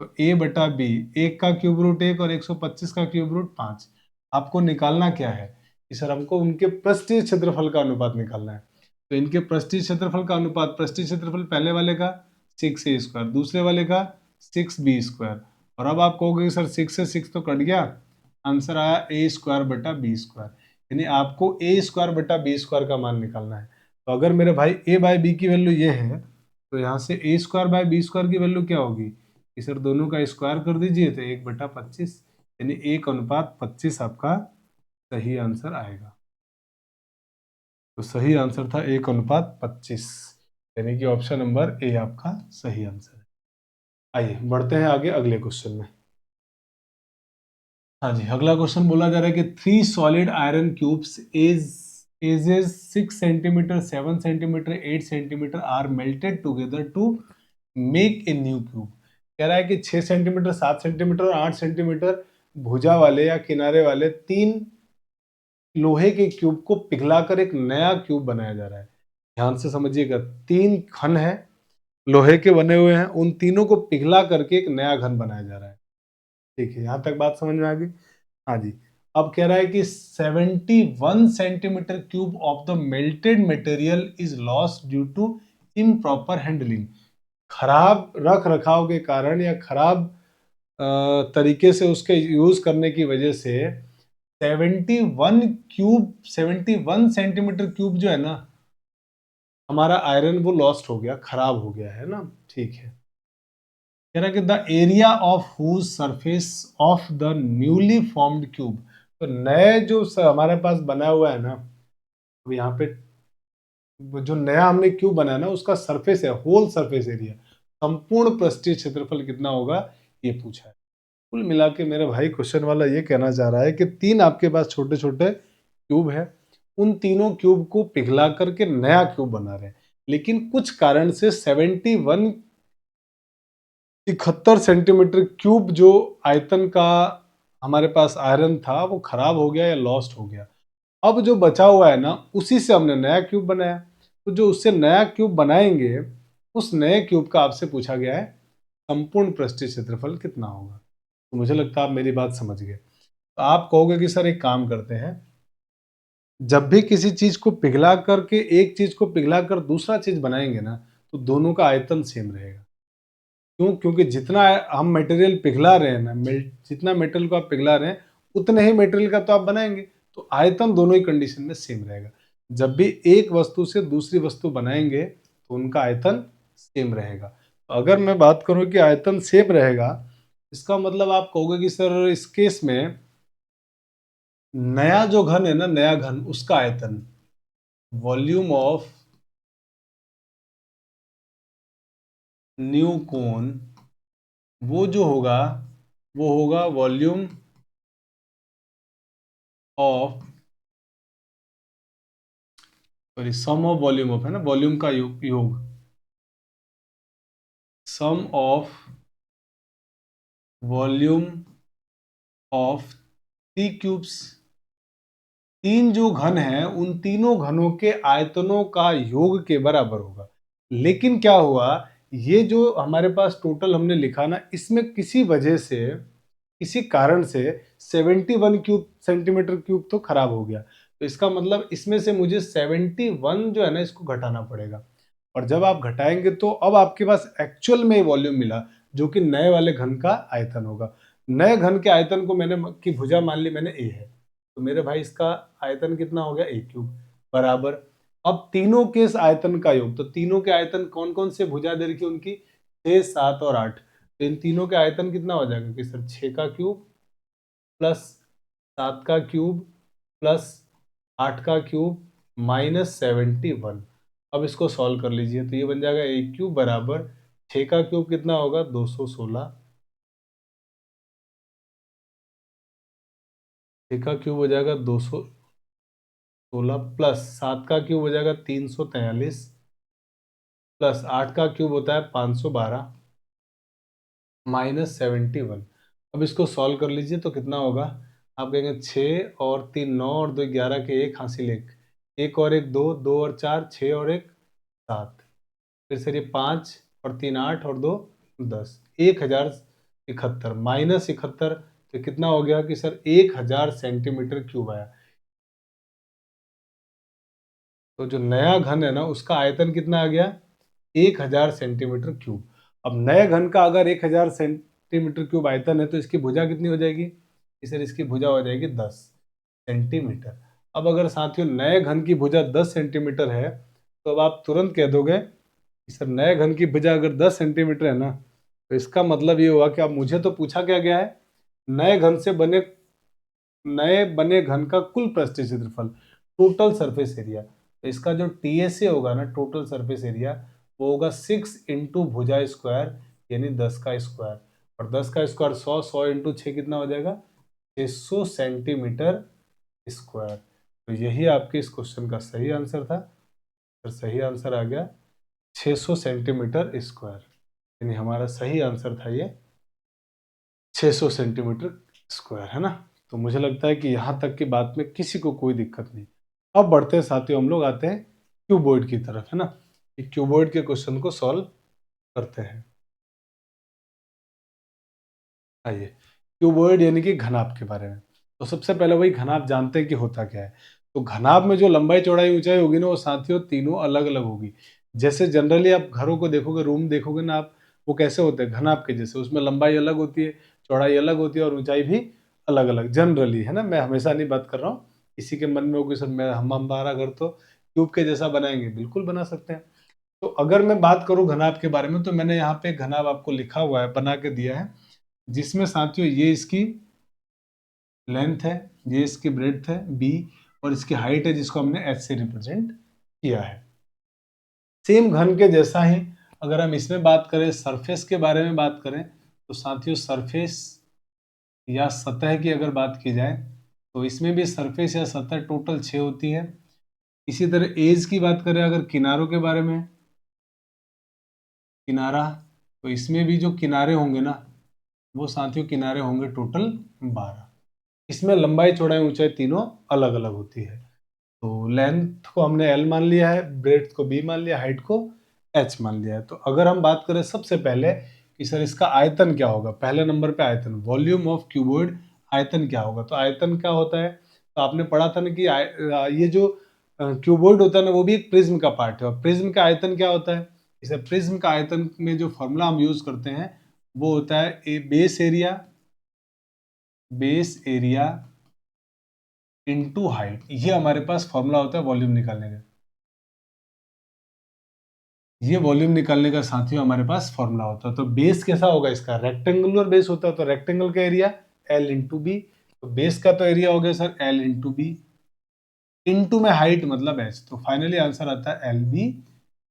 तो a/b, 1 का क्यूब रूट 1 और 125 का क्यूब रूट 5। आपको निकालना क्या है कि सर हमको उनके पृष्ठीय क्षेत्रफल का अनुपात निकालना है। तो इनके पृष्ठीय क्षेत्रफल का अनुपात, पृष्ठीय क्षेत्रफल पहले वाले का 6a², दूसरे वाले का 6b², और अब आप कहोगे कि सर 6 से 6 तो कट गया, आंसर आया a²/b², यानी आपको a²/b² का मान निकालना है। तो अगर मेरे भाई a/b की वैल्यू ये है, तो यहाँ से a² बाय b² की वैल्यू क्या होगी कि सर दोनों का स्क्वायर कर दीजिए तो 1/25, यानी 1:25 आपका सही आंसर आएगा। तो सही आंसर था 1:25, यानी कि ऑप्शन नंबर ए आपका सही आंसर है। आइए बढ़ते हैं आगे अगले क्वेश्चन में। हाँ जी, अगला क्वेश्चन बोला जा रहा है कि 3 solid iron cubes edges 6 centimetre, 7 centimetre, 8 centimetre are melted together to make a new cube. कह रहा है कि 6 सेंटीमीटर, 7 सेंटीमीटर और 8 सेंटीमीटर भुजा वाले या किनारे वाले 3 लोहे के क्यूब को पिघलाकर एक नया क्यूब बनाया जा रहा है। ध्यान से समझिएगा, 3 घन है, लोहे के बने हुए हैं, उन तीनों को पिघला करके एक नया घन बनाया जा रहा है। ठीक है, यहां तक बात समझ में आ गई। हाँ जी, अब कह रहा है कि 71 centimetre cube of the melted material is lost due to improper handling. खराब रख रखाव के कारण या खराब तरीके से उसके यूज करने की वजह से 71 सेंटीमीटर क्यूब जो है ना हमारा आयरन, वो लॉस्ट हो गया, खराब हो गया है ना। ठीक है, कह रहा है कि the area of whose surface of the newly formed cube. तो नए जो हमारे पास बना हुआ है ना, अब यहाँ पे जो नया हमने क्यूब बनाया ना उसका सरफेस है, होल सरफेस एरिया, संपूर्ण पृष्ठीय क्षेत्रफल कितना होगा ये पूछा है। कुल मिला के मेरे भाई क्वेश्चन वाला ये कहना चाह रहा है कि 3 आपके पास छोटे छोटे क्यूब है, उन तीनों क्यूब को पिघला करके नया क्यूब बना रहे हैं, लेकिन कुछ कारण से 71 सेंटीमीटर क्यूब जो आयतन का हमारे पास आयरन था वो खराब हो गया या लॉस्ट हो गया। अब जो बचा हुआ है ना उसी से हमने नया क्यूब बनाया। तो जो उससे नया क्यूब बनाएंगे उस नए क्यूब का आपसे पूछा गया है संपूर्ण पृष्ठीय क्षेत्रफल कितना होगा। तो मुझे लगता है आप मेरी बात समझ गए। तो आप कहोगे कि सर एक काम करते हैं, जब भी किसी चीज को पिघला करके एक चीज को पिघला कर दूसरा चीज बनाएंगे ना तो दोनों का आयतन सेम रहेगा। क्यों? क्योंकि जितना हम मटेरियल पिघला रहे हैं ना, जितना मटेरियल को आप पिघला रहे हैं उतने ही मटेरियल का तो आप बनाएंगे, तो आयतन दोनों ही कंडीशन में सेम रहेगा। जब भी एक वस्तु से दूसरी वस्तु बनाएंगे तो उनका आयतन सेम रहेगा। तो अगर मैं बात करूं कि आयतन सेम रहेगा, इसका मतलब आप कहोगे कि सर इस केस में नया जो घन है ना, नया घन उसका आयतन, वॉल्यूम ऑफ न्यू कोन, वो जो होगा वो होगा volume of, sorry sum of volume of है ना, वॉल्यूम का योग sum of volume of 3 cubes. 3 जो घन है उन तीनों घनों के आयतनों का योग के बराबर होगा। लेकिन क्या हुआ, ये जो हमारे पास टोटल हमने लिखा ना, इसमें किसी वजह से, किसी कारण से 71 क्यूब सेंटीमीटर क्यूब तो खराब हो गया। तो इसका मतलब इसमें से मुझे 71 जो है ना इसको घटाना पड़ेगा। और जब आप घटाएंगे तो अब आपके पास एक्चुअल में वॉल्यूम मिला जो कि नए वाले घन का आयतन होगा। नए घन के आयतन को मैंने की भुजा मान ली मैंने ए है, तो मेरे भाई इसका आयतन कितना हो गया ए क्यूब बराबर। अब तीनों के इस आयतन का योग, तो तीनों के आयतन कौन कौन से भुजा दे रखी उनकी, 6, 7 और 8। तो इन तीनों के आयतन कितना हो जाएगा कि सर 6 का क्यूब प्लस 7 का क्यूब प्लस 8 का क्यूब -71। अब इसको सॉल्व कर लीजिए तो ये बन जाएगा ए क्यूब बराबर 6 का क्यूब कितना होगा 216, 6 का क्यूब हो जाएगा 216 प्लस 7 का क्यूब हो जाएगा 343 प्लस 8 का क्यूब होता है 512 -71। अब इसको सॉल्व कर लीजिए तो कितना होगा, आप कहेंगे 6 और 3 9 और 2 11 के एक हासिल एक, एक और एक 2, 2 और 4 6 और एक 7, फिर सर ये 5 और 3 8 और 2 10, 1071 -71। तो कितना हो गया कि सर 1000 सेंटीमीटर क्यूब आया। तो जो नया घन है ना उसका आयतन कितना आ गया 1000 सेंटीमीटर क्यूब। अब नए घन का अगर 1000 सेंटीमीटर क्यूब आयतन है तो इसकी भुजा कितनी हो जाएगी कि सर इसकी भुजा हो जाएगी 10 सेंटीमीटर। अब अगर साथियों नए घन की भुजा 10 सेंटीमीटर है तो अब आप तुरंत कह दोगे कि सर नए घन की भुजा अगर 10 सेंटीमीटर है ना तो इसका मतलब ये हुआ कि अब मुझे तो पूछा क्या गया है, नए बने घन का कुल पृष्ठीय क्षेत्रफल, टोटल सरफेस एरिया। तो इसका जो टीएसए होगा ना, टोटल सरफेस एरिया, वो होगा 6 इंटू भुजा स्क्वायर, यानी 10 का स्क्वायर। और 10 का स्क्वायर 100, 100 इंटू 6 कितना हो जाएगा, 600 सेंटीमीटर स्क्वायर। तो यही आपके इस क्वेश्चन का सही आंसर था। तो सही आंसर आ गया 600 सेंटीमीटर स्क्वायर, यानी हमारा सही आंसर था ये 600 सेंटीमीटर स्क्वायर, है ना। तो मुझे लगता है कि यहाँ तक की बात में किसी को कोई दिक्कत नहीं। अब बढ़ते हैं साथियों, हम लोग आते हैं क्यूबॉइड की तरफ, है ना। क्यूबॉइड के क्वेश्चन को सॉल्व करते हैं। आइए, क्यूबॉइड यानी कि घनाभ के बारे में। तो सबसे पहले वही घनाभ जानते हैं कि होता क्या है। तो घनाभ में जो लंबाई चौड़ाई ऊंचाई होगी ना, वो साथियों तीनों अलग अलग होगी। जैसे जनरली आप घरों को देखोगे, रूम देखोगे ना आप, वो कैसे होते हैं, घनाभ के जैसे। उसमें लंबाई अलग होती है, चौड़ाई अलग होती है, और ऊंचाई भी अलग अलग जनरली, है ना। मैं हमेशा नहीं बात कर रहा हूँ, किसी के मन में होगी सर मैं हमारा घर तो क्यूब के जैसा बनाएंगे, बिल्कुल बना सकते हैं। तो अगर मैं बात करूं घनाभ के बारे में, तो मैंने यहाँ पे घनाभ आपको लिखा हुआ है, बना के दिया है, जिसमें साथियों ये इसकी लेंथ है, ये इसकी ब्रेड्थ है बी, और इसकी हाइट है जिसको हमने एच से रिप्रेजेंट किया है। सेम घन के जैसा ही अगर हम इसमें बात करें, सरफेस के बारे में बात करें, तो साथियों सरफेस या सतह की अगर बात की जाए, तो इसमें भी सरफेस या सतह टोटल 6 होती है। इसी तरह एज की बात करें अगर किनारों के बारे में, किनारा, तो इसमें भी जो किनारे होंगे ना, वो साथियों किनारे होंगे टोटल 12। इसमें लंबाई चौड़ाई ऊंचाई तीनों अलग अलग होती है। तो लेंथ को हमने एल मान लिया है, ब्रेड्थ को बी मान लिया, हाइट को एच मान लिया है। तो अगर हम बात करें सबसे पहले कि सर इसका आयतन क्या होगा, पहले नंबर पे आयतन, वॉल्यूम ऑफ क्यूबॉइड, आयतन क्या होगा। तो आयतन क्या होता है, तो आपने पढ़ा था ना कि ये जो क्यूबॉइड होता है ना, वो भी एक प्रिज्म का पार्ट है। और प्रिज्म का आयतन क्या होता है, इसे प्रिज्म का आयतन में जो फॉर्मूला हम यूज करते हैं, वो होता है बेस एरिया इनटू हाइट। ये हमारे पास फॉर्मूला होता है वॉल्यूम निकालने का। ये वॉल्यूम निकालने का साथियों हमारे पास फॉर्मूला होता है। तो बेस कैसा होगा इसका, रेक्टेंगुलर बेस होता है, तो रेक्टेंगल का एरिया एल इंटू बी। तो बेस का तो एरिया हो गया sir L into B, into में हाइट मतलब एच। तो फाइनली आंसर आता है एल बी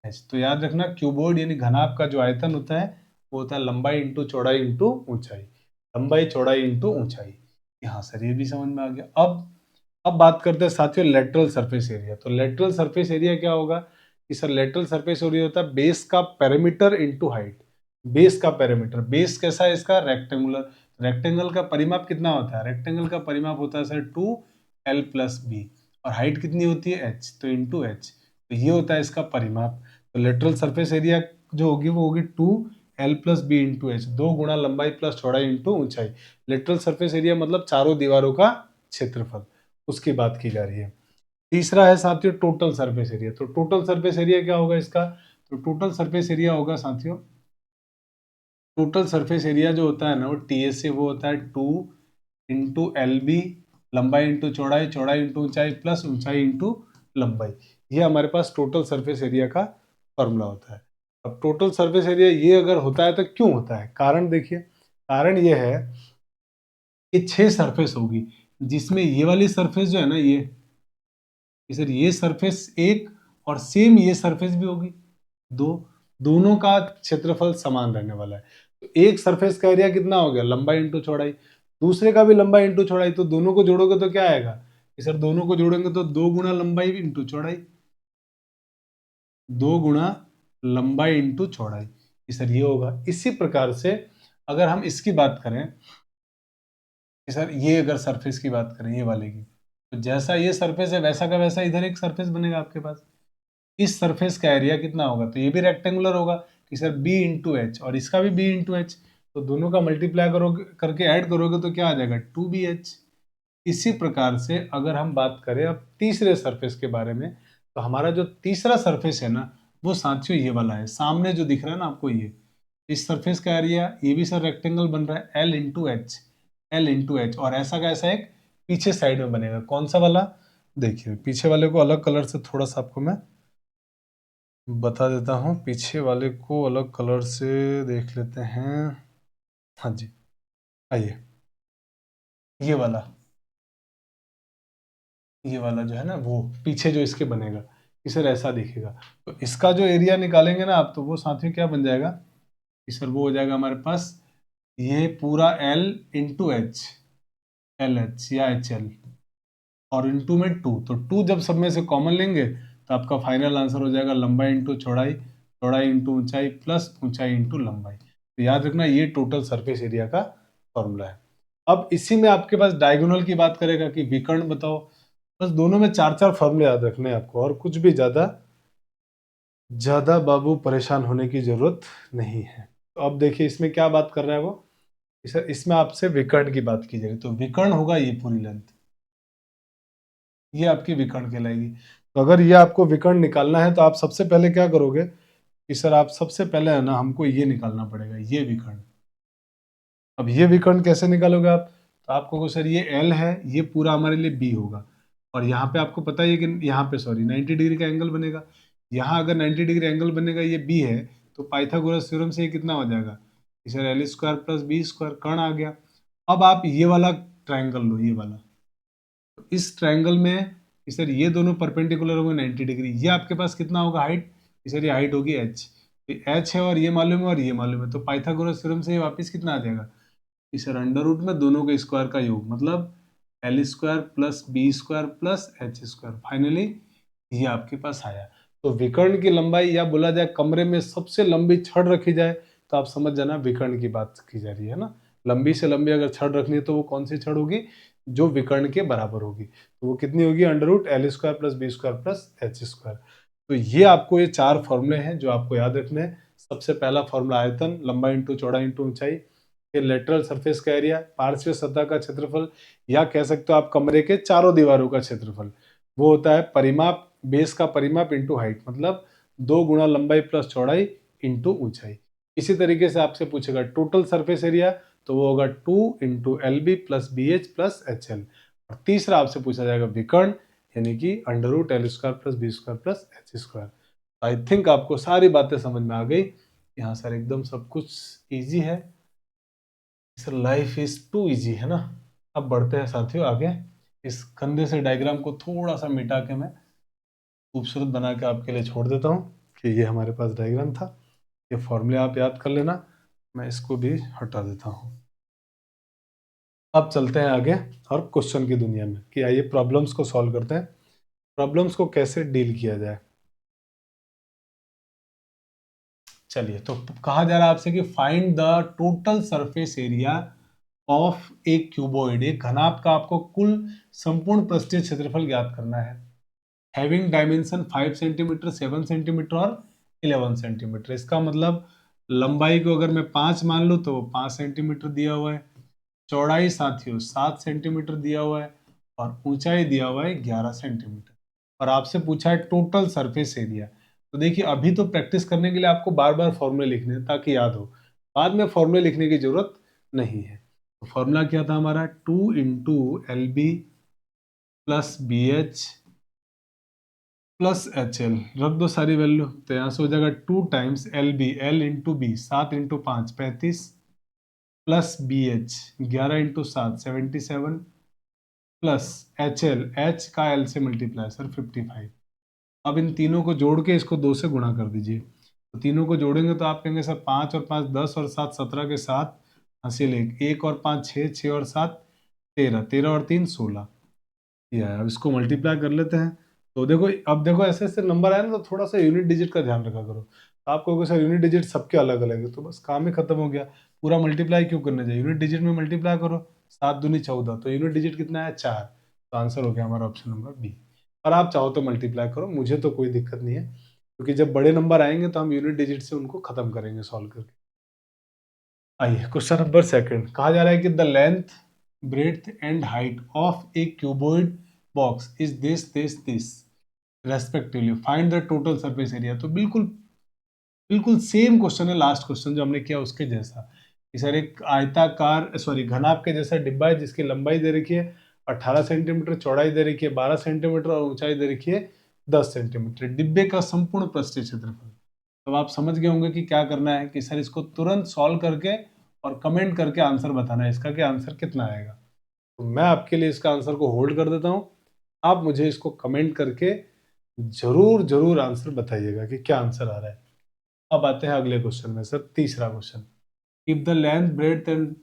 एच। तो याद रखना क्यूबॉइड यानी घनाभ का जो आयतन होता है, वो होता है लंबाई इंटू चौड़ाई इंटू ऊंचाई, लंबाई चौड़ाई इंटू ऊंचाई। यहाँ सर ये भी समझ में आ गया। अब बात करते हैं साथियों लेटरल सरफेस एरिया। तो लेटरल सरफेस एरिया क्या होगा कि सर लेटरल सरफेस एरिया होता है बेस का पेरीमीटर इनटू हाइट। बेस का पेरीमीटर, बेस कैसा है इसका, रेक्टेंगुलर। रेक्टेंगल का परिमाप कितना होता है, रेक्टेंगल का परिमाप होता है सर 2l+b, और हाइट कितनी होती है h, तो इंटू एच। तो ये होता है इसका परिमाप। तो लेटरल सरफेस एरिया जो होगी वो होगी 2l+b इंटू एच, 2 गुणा लंबाई प्लस चौड़ाई इंटू ऊंचाई। लेटरल सरफेस एरिया मतलब चारों दीवारों का क्षेत्रफल, उसकी बात की जा रही है। तीसरा है साथियों टोटल सरफेस एरिया। तो टोटल सरफेस एरिया क्या होगा इसका, तो टोटल सरफेस एरिया होगा साथियों, टोटल सरफेस एरिया जो होता है ना, वो टी एस से वो होता है 2 इंटू एल बी, लंबाई इंटू चौड़ाई, चौड़ाई इंटू ऊंचाई, प्लस ऊंचाई इंटू लंबाई। ये हमारे पास टोटल सरफेस एरिया का फॉर्मूला होता है। अब टोटल सरफेस एरिया ये अगर होता है तो क्यों होता है, कारण देखिए, कारण ये है कि 6 सरफेस होगी, जिसमें ये वाली सरफेस जो है ना, ये सर ये सरफेस एक, और सेम ये सरफेस भी होगी दो, दोनों का क्षेत्रफल समान रहने वाला है। तो एक सरफेस का एरिया कितना हो गया, लंबाई इंटू चौड़ाई, दूसरे का भी लंबाई इंटू चौड़ाई। तो दोनों को जोड़ोगे तो क्या आएगा कि सर दोनों को जोड़ेंगे तो 2 गुना लंबाई इंटू चौड़ाई, 2 गुना लंबाई इंटू चौड़ाई, कि सर ये होगा। इसी प्रकार से अगर हम इसकी बात करें कि सर ये अगर सरफेस की बात करें, ये वाले की, तो जैसा ये सरफेस है वैसा का वैसा इधर एक सरफेस बनेगा आपके पास। इस सरफेस का एरिया कितना होगा, तो ये भी रेक्टेंगुलर होगा कि सर बी इंटू एच, और इसका भी बी इंटू एच। तो दोनों का मल्टीप्लाई करोगे, करके ऐड करोगे तो क्या आ जाएगा, 2bh। इसी प्रकार से अगर हम बात करें अब तीसरे सरफेस के बारे में, तो हमारा जो तीसरा सरफेस है ना, वो साथियों ये वाला है, सामने जो दिख रहा है ना आपको, ये इस सरफेस का एरिया, ये भी सर रेक्टेंगल बन रहा है एल इंटू एच, और ऐसा का ऐसा एक पीछे साइड में बनेगा। कौन सा वाला, देखिए पीछे वाले को अलग कलर से थोड़ा सा आपको मैं बता देता हूँ, पीछे वाले को अलग कलर से देख लेते हैं। हाँ जी, आइए, ये वाला, ये वाला जो है ना, वो पीछे जो इसके बनेगा, इसे ऐसा दिखेगा। तो इसका जो एरिया निकालेंगे ना आप, तो वो साथियों क्या बन जाएगा कि सर वो हो जाएगा हमारे पास ये पूरा L into H, L H या एच एल, और इंटू में 2। तो 2 जब सब में से कॉमन लेंगे तो आपका फाइनल आंसर हो जाएगा लंबाई इंटू चौड़ाई, चौड़ाई इंटू ऊंचाई प्लस ऊंचाई इंटू लंबाई। तो याद रखना ये टोटल सरफेस एरिया का फॉर्मूला है। अब इसी में आपके पास डायगोनल की बात करेगा कि विकर्ण बताओ। बस दोनों में 4-4 फॉर्मूले याद रखने हैं आपको, और कुछ भी ज्यादा ज्यादा बाबू परेशान होने की जरूरत नहीं है। तो अब देखिए इसमें क्या बात कर रहा है वो, इसमें आपसे विकर्ण की बात की जाएगी। तो विकर्ण होगा ये पूरी लेंथ, ये आपकी विकर्ण कहलाएगी। तो अगर ये आपको विकर्ण निकालना है तो आप सबसे पहले क्या करोगे कि सर आप सबसे पहले है ना हमको ये निकालना पड़ेगा, ये विकर्ण। अब ये विकर्ण कैसे निकालोगे आप, तो आपको कहो सर ये L है, ये पूरा हमारे लिए B होगा, और यहाँ पे आपको पता ही है कि यहाँ पे सॉरी 90 डिग्री का एंगल बनेगा। यहाँ अगर 90 डिग्री एंगल बनेगा, ये B है, तो पाइथागोरस थ्योरम से ये कितना हो जाएगा कि sir L square plus B square, कर्ण आ गया। अब आप ये वाला ट्राइंगल लो, ये वाला, इस ट्रायंगल में सर ये दोनों परपेंडिकुलर होंगे 90 डिग्री। ये आपके पास कितना होगा हाइट, सर ये हाइट होगी h, h है और ये मालूम है और ये मालूम है, तो पाइथागोरस थ्योरम से ये वापस कितना आ जाएगा कि सर अंडर रूट में दोनों के स्क्वायर का योग, मतलब L square plus B square plus H square. Finally ये आपके पास आया। तो विकर्ण की लंबाई, या बोला जाए कमरे में सबसे लंबी छड़ रखी जाए, तो आप समझ जाना विकर्ण की बात की जा रही है ना। लंबी से लंबी अगर छड़ रखनी है तो वो कौन सी छड़ होगी, जो विकर्ण के बराबर होगी। तो वो कितनी होगी, under root L square plus B square plus H square. तो ये आपको ये 4 फॉर्मूले हैं जो आपको याद रखने हैं। सबसे पहला फॉर्मूला आयतन, लंबाई इंटू चौड़ाई इंटू ऊंचाई। फिर लेटरल सरफेस का एरिया, पार्श्व सतह का क्षेत्रफल, या कह सकते हो आप कमरे के चारों दीवारों का क्षेत्रफल। वो होता है परिमाप, बेस का परिमाप इंटू हाइट, मतलब 2 गुणा लंबाई प्लस चौड़ाई इंटू ऊंचाई। इसी तरीके से आपसे पूछेगा टोटल सरफेस एरिया, तो वो होगा 2 into L B plus B H plus H L. और तीसरा आपसे पूछा जाएगा विकर्ण, यानी कि under root L square plus B square plus H square. I think आपको सारी बातें समझ में आ गई। यहाँ सर एकदम सब कुछ इजी है, sir life is too easy है ना। अब बढ़ते हैं साथियों आगे। इस कंधे से डायग्राम को थोड़ा सा मिटा के मैं खूबसूरत बना के आपके लिए छोड़ देता हूँ कि ये हमारे पास डायग्राम था। ये फॉर्मूले आप याद कर लेना, मैं इसको भी हटा देता हूँ। अब चलते हैं आगे और क्वेश्चन की दुनिया में कि आइए प्रॉब्लम्स को सॉल्व करते हैं, प्रॉब्लम्स को कैसे डील किया जाए। चलिए, तो कहा जा रहा है आपसे कि find the total surface area of a cuboid, एक घनाभ का आपको कुल संपूर्ण पृष्ठीय क्षेत्रफल ज्ञात करना है। हैविंग डायमेंशन 5 सेंटीमीटर, 7 सेंटीमीटर और 11 सेंटीमीटर। इसका मतलब लंबाई को अगर मैं 5 मान लूँ तो 5 सेंटीमीटर दिया हुआ है, चौड़ाई साथियों 7 सेंटीमीटर दिया हुआ है, और ऊंचाई दिया हुआ है 11 सेंटीमीटर। और आपसे पूछा है टोटल सरफेस एरिया। तो देखिए अभी तो प्रैक्टिस करने के लिए आपको बार बार फॉर्मूले लिखने हैं ताकि याद हो, बाद में फॉर्मूले लिखने की जरूरत नहीं है। तो फॉर्मूला क्या था हमारा, 2 into L B plus B H plus H L, रख दो सारी वैल्यू, तो यहाँ से हो जाएगा 2 times L B, L into B 7 into 5 35, plus B H 11 into 7 77, plus H L, H का एल से मल्टीप्लाई सर 55। अब इन तीनों को जोड़ के इसको 2 से गुणा कर दीजिए। तो तीनों को जोड़ेंगे तो आप कहेंगे सर 5 और 5 10 और 7 17 के साथ हासिल 1, 1 और 5 6, 6 और 7 13, 13 और 3 16। ये है, अब इसको मल्टीप्लाई कर लेते हैं। तो देखो, अब देखो ऐसे ऐसे नंबर आए ना तो थोड़ा सा यूनिट डिजिट का ध्यान रखा करो। तो आप कहोगे सर यूनिट डिजिट सबके अलग अलग है, तो बस काम ही खत्म हो गया। पूरा मल्टीप्लाई क्यों करने जाए, यूनिट डिजिट में मल्टीप्लाई करो। 7 दूनी 14, तो यूनिट डिजिट कितना है 4। तो आंसर हो गया हमारा ऑप्शन नंबर बी। और आप चाहो तो मल्टीप्लाई करो, मुझे तो कोई दिक्कत नहीं है, क्योंकि जब बड़े नंबर आएंगे तो हम यूनिट डिजिट से उनको खत्म करेंगे सॉल्व करके। आइए क्वेश्चन नंबर सेकंड, कहा जा रहा है कि the length breadth and height of a cuboid box is this respectively, find the total surface area. तो बिल्कुल बिल्कुल सेम क्वेश्चन है लास्ट क्वेश्चन जो हमने किया उसके जैसा कि सर एक आयताकार सॉरी घनाभ के जैसा डिब्बा है जिसकी लंबाई दे रखी है 18 सेंटीमीटर, चौड़ाई दे रखी है 12 सेंटीमीटर और ऊंचाई दे रखी है 10 सेंटीमीटर, डिब्बे का संपूर्ण पृष्ठीय क्षेत्रफल। तो आप समझ गए होंगे कि क्या करना है कि सर इसको तुरंत सॉल्व करके और कमेंट करके आंसर बताना है इसका कि आंसर कितना आएगा। तो मैं आपके लिए इसका आंसर को होल्ड कर देता हूं, आप मुझे इसको कमेंट करके जरूर जरूर आंसर बताइएगा कि क्या आंसर आ रहा है। अब आते हैं अगले क्वेश्चन में सर, तीसरा question. If the length breadth and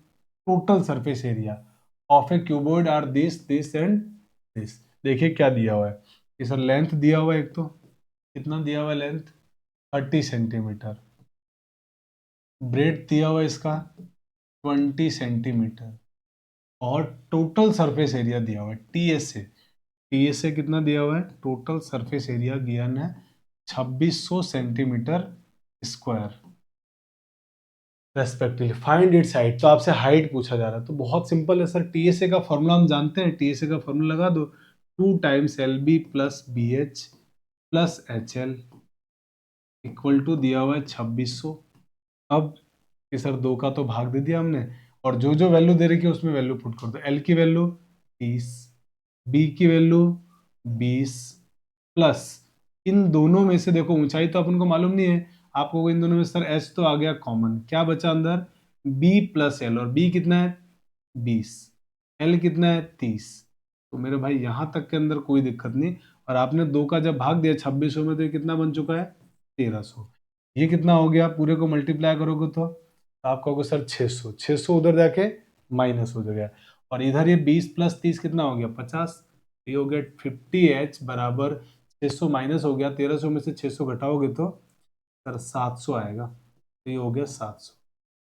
total surface area of a cuboid are this and this. देखिए क्या दिया हुआ है कि सर लेंथ दिया हुआ है, एक तो कितना दिया हुआ है लेंथ 30 सेंटीमीटर, ब्रेड दिया हुआ है इसका 20 सेंटीमीटर और टोटल सरफेस एरिया दिया हुआ है टीएसए कितना दिया हुआ है, टोटल सरफेस एरिया ज्ञान है 2600 centimetre square respectively. Find its height, तो आपसे हाइट पूछा जा रहा है। तो बहुत सिंपल है सर, टीएसए का फॉर्मूला हम जानते हैं, टीएसए का फॉर्मूला लगा दो 2 times L B plus B H plus H L equal to दिया हुआ है 2600। अब कि सर 2 का तो भाग दे दिया हमने और जो जो वैल्यू दे रखी है उसमें वैल्यू पुट कर दो। एल की वैल्यू 30, बी की वैल्यू 20 प्लस इन दोनों में से देखो ऊंचाई तो अपन को मालूम नहीं है, आपको इन दोनों में सर एच तो आ गया कॉमन, क्या बचा अंदर बी प्लस एल, और बी कितना है 20, एल कितना है 30। तो मेरे भाई यहां तक के अंदर कोई दिक्कत नहीं, और आपने 2 का जब भाग दिया 2600 में तो ये कितना बन चुका है 1300। ये कितना हो गया, पूरे को मल्टीप्लाई करोगे तो आपका होगा सर 600, 600 उधर जाके माइनस हो जाएगा, और इधर ये 20 प्लस 30 कितना हो गया 50, ये हो गया 50H बराबर 600 माइनस हो गया 1300 में से 600 घटाओगे तो सर 700 आएगा, तो ये हो गया 700।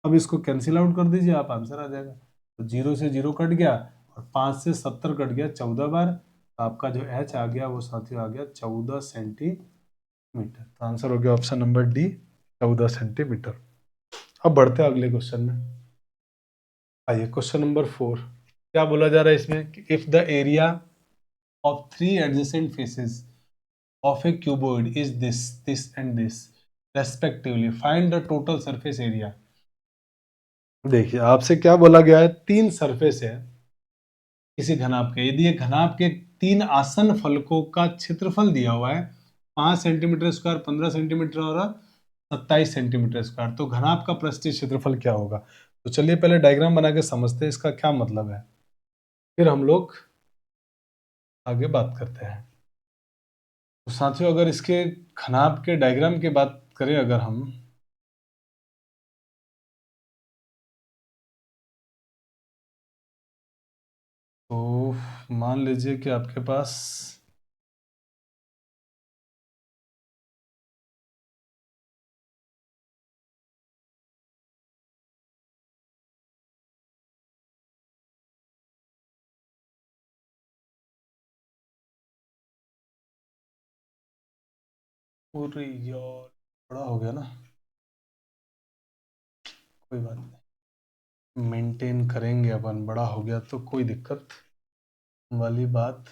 अब इसको कैंसिल आउट कर दीजिए आप, आंसर आ जाएगा। तो 0 से 0 कट गया और 5 से 70 कट गया 14 बार, तो आपका जो H आ गया वो साथियों आ गया 14 सेंटीमीटर। तो आंसर हो गया ऑप्शन नंबर डी 14 सेंटीमीटर। अब बढ़ते हैं अगले क्वेश्चन में। आइए क्वेश्चन नंबर 4, क्या बोला जा रहा है इसमें कि if the area of 3 adjacent faces of a cuboid is this and this respectively find the total surface area. देखिए आपसे क्या बोला गया है, 3 सरफेस है किसी घनाभ के, यदि ये घनाभ के 3 आसन फलकों का क्षेत्रफल दिया हुआ है 5 सेंटीमीटर स्क्वायर, 15 सेंटीमीटर और 27 सेंटीमीटर स्क्वायर, तो घनाभ का पृष्ठीय क्षेत्रफल क्या होगा। तो चलिए पहले डायग्राम बना के समझते हैं इसका क्या मतलब है, फिर हम लोग आगे बात करते हैं। तो साथियों अगर इसके घनाभ के डायग्राम की बात करें अगर हम, तो मान लीजिए कि आपके पास पूरी यार बड़ा हो गया ना, कोई बात नहीं मेंटेन करेंगे अपन, बड़ा हो गया तो कोई दिक्कत वाली बात